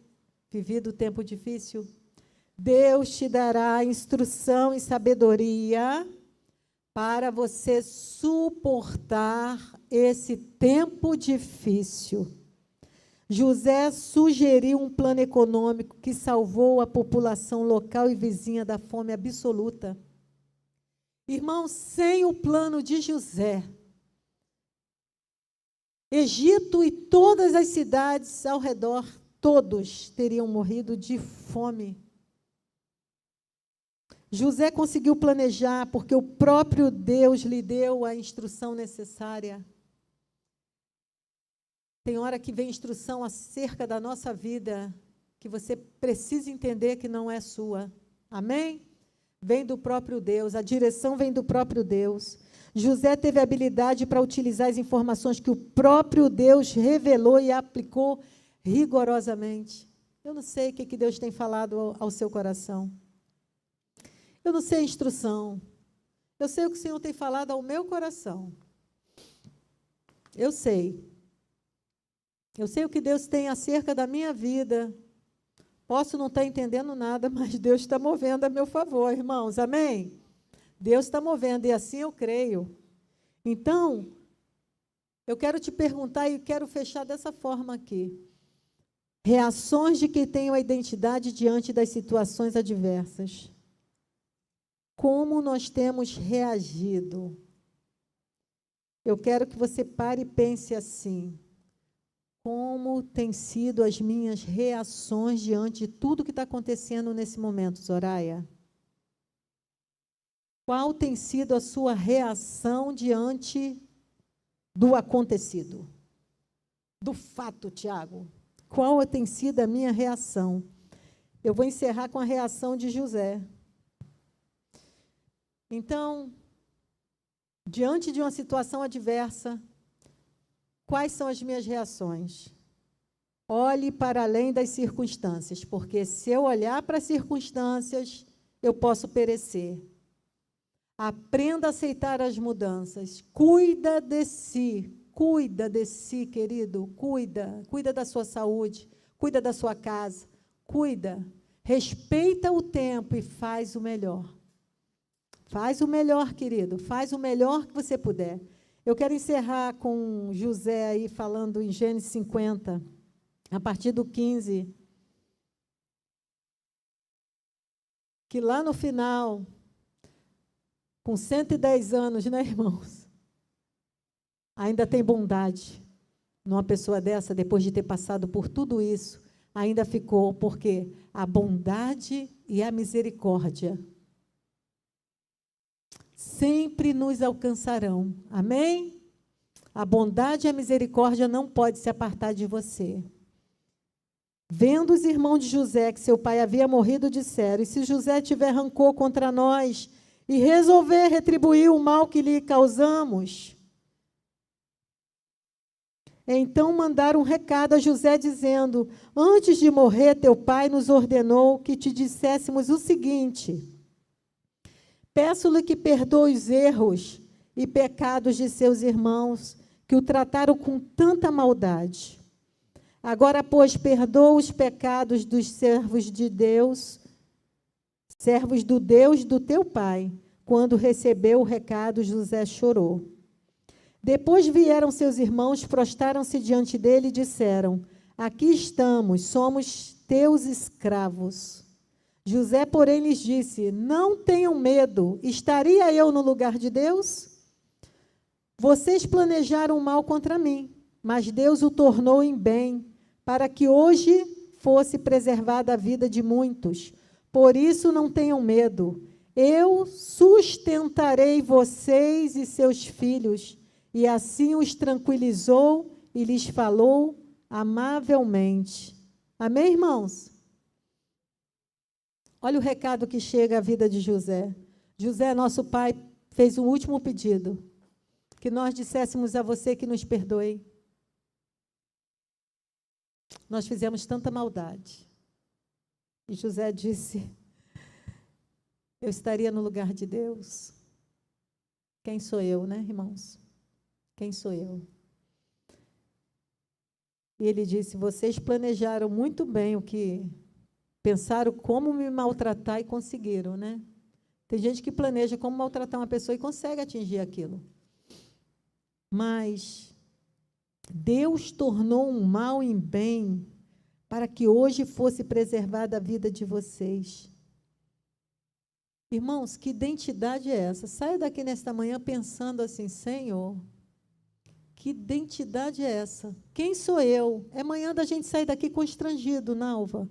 [SPEAKER 3] vivido tempo difícil? Deus te dará instrução e sabedoria para você suportar esse tempo difícil. José sugeriu um plano econômico que salvou a população local e vizinha da fome absoluta. Irmãos, sem o plano de José, Egito e todas as cidades ao redor, todos teriam morrido de fome. José conseguiu planejar porque o próprio Deus lhe deu a instrução necessária. Tem hora que vem instrução acerca da nossa vida, que você precisa entender que não é sua. Amém? Vem do próprio Deus, a direção vem do próprio Deus. José teve a habilidade para utilizar as informações que o próprio Deus revelou e aplicou rigorosamente. Eu não sei o que Deus tem falado ao seu coração. Eu não sei a instrução. Eu sei o que o Senhor tem falado ao meu coração. Eu sei. Eu sei o que Deus tem acerca da minha vida. Posso não estar entendendo nada, mas Deus está movendo a meu favor, irmãos. Amém? Deus está movendo, e assim eu creio. Então, eu quero te perguntar e quero fechar dessa forma aqui. Reações de quem tem a identidade diante das situações adversas. Como nós temos reagido? Eu quero que você pare e pense assim. Como têm sido as minhas reações diante de tudo que está acontecendo nesse momento, Zoraia? Qual tem sido a sua reação diante do acontecido? Do fato, Tiago? Qual tem sido a minha reação? Eu vou encerrar com a reação de José. Então, diante de uma situação adversa, quais são as minhas reações? Olhe para além das circunstâncias, porque se eu olhar para as circunstâncias, eu posso perecer. Aprenda a aceitar as mudanças. Cuida de si, querido. Cuida da sua saúde, cuida da sua casa, cuida. Respeita o tempo e faz o melhor. Faz o melhor, querido. Faz o melhor que você puder. Eu quero encerrar com José aí falando em Gênesis 50, a partir do 15. Que lá no final, com 110 anos, né, irmãos? Ainda tem bondade numa pessoa dessa, depois de ter passado por tudo isso, ainda ficou, porque a bondade e a misericórdia sempre nos alcançarão. Amém? A bondade e a misericórdia não podem se apartar de você. Vendo os irmãos de José que seu pai havia morrido, disseram: e se José tiver rancor contra nós e resolver retribuir o mal que lhe causamos? Então mandaram um recado a José, dizendo: antes de morrer, teu pai nos ordenou que te disséssemos o seguinte: peço-lhe que perdoe os erros e pecados de seus irmãos, que o trataram com tanta maldade. Agora, pois, perdoa os pecados dos servos de Deus, servos do Deus do teu pai. Quando recebeu o recado, José chorou. Depois vieram seus irmãos, prostraram-se diante dele e disseram: aqui estamos, somos teus escravos. José, porém, lhes disse: não tenham medo, estaria eu no lugar de Deus? Vocês planejaram mal contra mim, mas Deus o tornou em bem, para que hoje fosse preservada a vida de muitos. Por isso não tenham medo. Eu sustentarei vocês e seus filhos. E assim os tranquilizou e lhes falou amavelmente. Amém, irmãos? Olha o recado que chega à vida de José. José, nosso pai, fez um último pedido. Que nós disséssemos a você que nos perdoe. Nós fizemos tanta maldade. E José disse: eu estaria no lugar de Deus. Quem sou eu, né, irmãos? Quem sou eu? E ele disse: vocês planejaram muito bem o que... pensaram como me maltratar e conseguiram, né? Tem gente que planeja como maltratar uma pessoa e consegue atingir aquilo. Mas Deus tornou um mal em bem, para que hoje fosse preservada a vida de vocês. Irmãos, que identidade é essa? Saia daqui nesta manhã pensando assim, Senhor, que identidade é essa? Quem sou eu? É manhã da gente sair daqui constrangido, Nalva.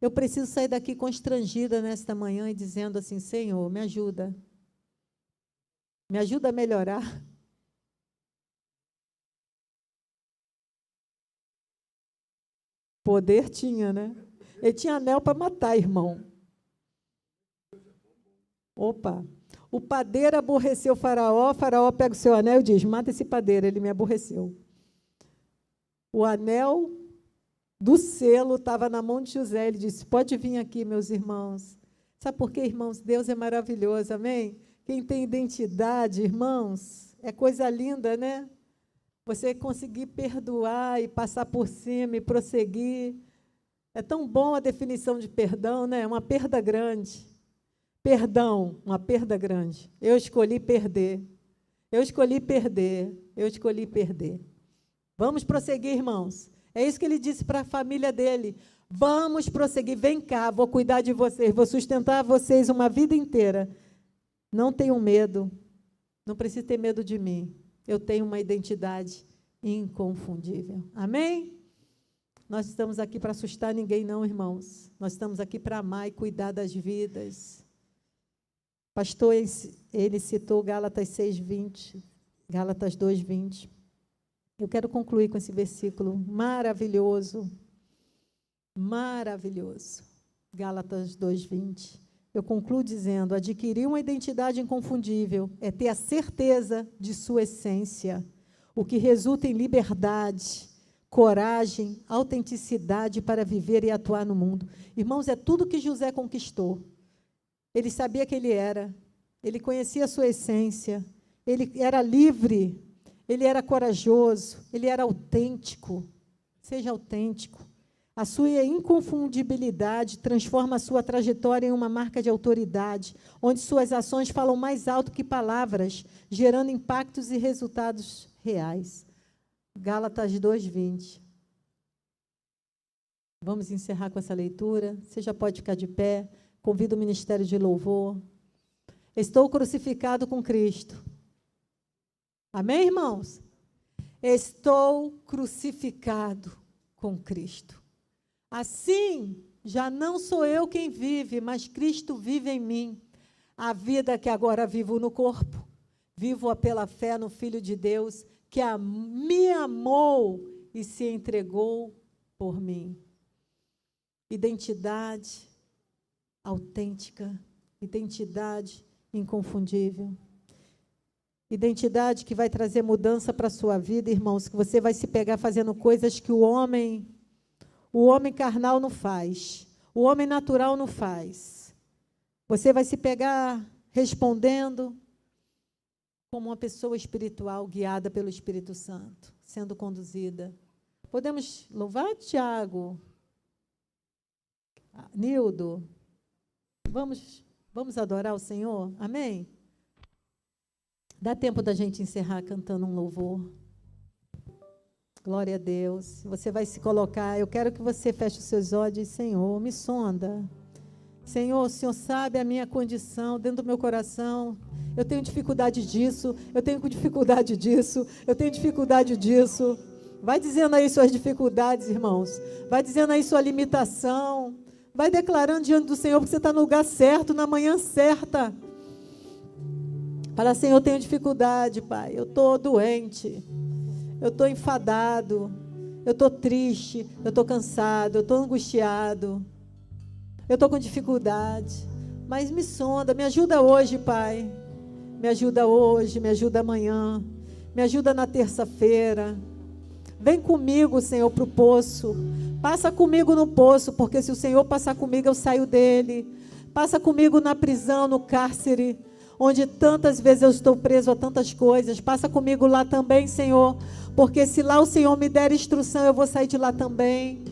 [SPEAKER 3] Eu preciso sair daqui constrangida nesta manhã e dizendo assim, Senhor, me ajuda. Me ajuda a melhorar. Poder tinha, né? Ele tinha anel para matar, irmão. Opa. O padeiro aborreceu o faraó pega o seu anel e diz, mata esse padeiro, ele me aborreceu. O anel do selo estava na mão de José, ele disse, pode vir aqui, meus irmãos. Sabe por quê, irmãos? Deus é maravilhoso, amém? Quem tem identidade, irmãos, é coisa linda, né? Você conseguir perdoar e passar por cima e prosseguir. É tão bom a definição de perdão, né? É uma perda grande. Perdão, uma perda grande. Eu escolhi perder. Eu escolhi perder. Eu escolhi perder. Vamos prosseguir, irmãos. É isso que ele disse para a família dele. Vamos prosseguir. Vem cá, vou cuidar de vocês, vou sustentar vocês uma vida inteira. Não tenham medo. Não precisa ter medo de mim. Eu tenho uma identidade inconfundível. Amém? Nós estamos aqui para assustar ninguém, não, irmãos. Nós estamos aqui para amar e cuidar das vidas. Pastor, ele citou Gálatas 6:20, Gálatas 2:20. Eu quero concluir com esse versículo maravilhoso. Maravilhoso. Gálatas 2:20. Eu concluo dizendo, adquirir uma identidade inconfundível é ter a certeza de sua essência, o que resulta em liberdade, coragem, autenticidade para viver e atuar no mundo. Irmãos, é tudo que José conquistou. Ele sabia quem ele era, ele conhecia a sua essência, ele era livre, ele era corajoso, ele era autêntico. Seja autêntico. A sua inconfundibilidade transforma a sua trajetória em uma marca de autoridade, onde suas ações falam mais alto que palavras, gerando impactos e resultados reais. Gálatas 2:20. Vamos encerrar com essa leitura. Você já pode ficar de pé. Convido o ministério de louvor. Estou crucificado com Cristo. Amém, irmãos? Estou crucificado com Cristo. Assim, já não sou eu quem vive, mas Cristo vive em mim. A vida que agora vivo no corpo, vivo-a pela fé no Filho de Deus, que me amou e se entregou por mim. Identidade autêntica, identidade inconfundível. Identidade que vai trazer mudança para a sua vida, irmãos, que você vai se pegar fazendo coisas que o homem carnal não faz, o homem natural não faz. Você vai se pegar respondendo como uma pessoa espiritual guiada pelo Espírito Santo, sendo conduzida. Podemos louvar, Tiago? Nildo? Vamos adorar o Senhor? Amém? Dá tempo da gente encerrar cantando um louvor. Glória a Deus. Você vai se colocar. Eu quero que você feche os seus olhos e diz, Senhor, me sonda. Senhor, o Senhor sabe a minha condição dentro do meu coração. Eu tenho dificuldade disso, eu tenho dificuldade disso, eu tenho dificuldade disso. Vai dizendo aí suas dificuldades, irmãos. Vai dizendo aí sua limitação. Vai declarando diante do Senhor, porque você está no lugar certo, na manhã certa. Fala, Senhor, eu tenho dificuldade, Pai. Eu estou doente. Eu estou enfadado. Eu estou triste. Eu estou cansado. Eu estou angustiado. Eu estou com dificuldade. Mas me sonda, me ajuda hoje, Pai. Me ajuda hoje, me ajuda amanhã. Me ajuda na terça-feira. Vem comigo, Senhor, para o poço. Passa comigo no poço, porque se o Senhor passar comigo, eu saio dele. Passa comigo na prisão, no cárcere, onde tantas vezes eu estou preso a tantas coisas. Passa comigo lá também, Senhor, porque se lá o Senhor me der instrução, eu vou sair de lá também.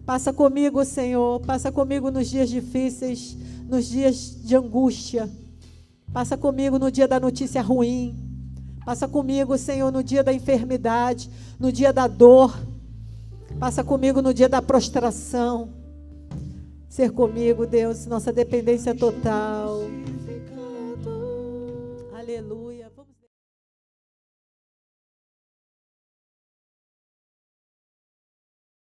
[SPEAKER 3] Passa comigo, Senhor, passa comigo nos dias difíceis, nos dias de angústia. Passa comigo no dia da notícia ruim. Passa comigo, Senhor, no dia da enfermidade, no dia da dor. Passa comigo no dia da prostração. Ser comigo, Deus, nossa dependência total. Aleluia.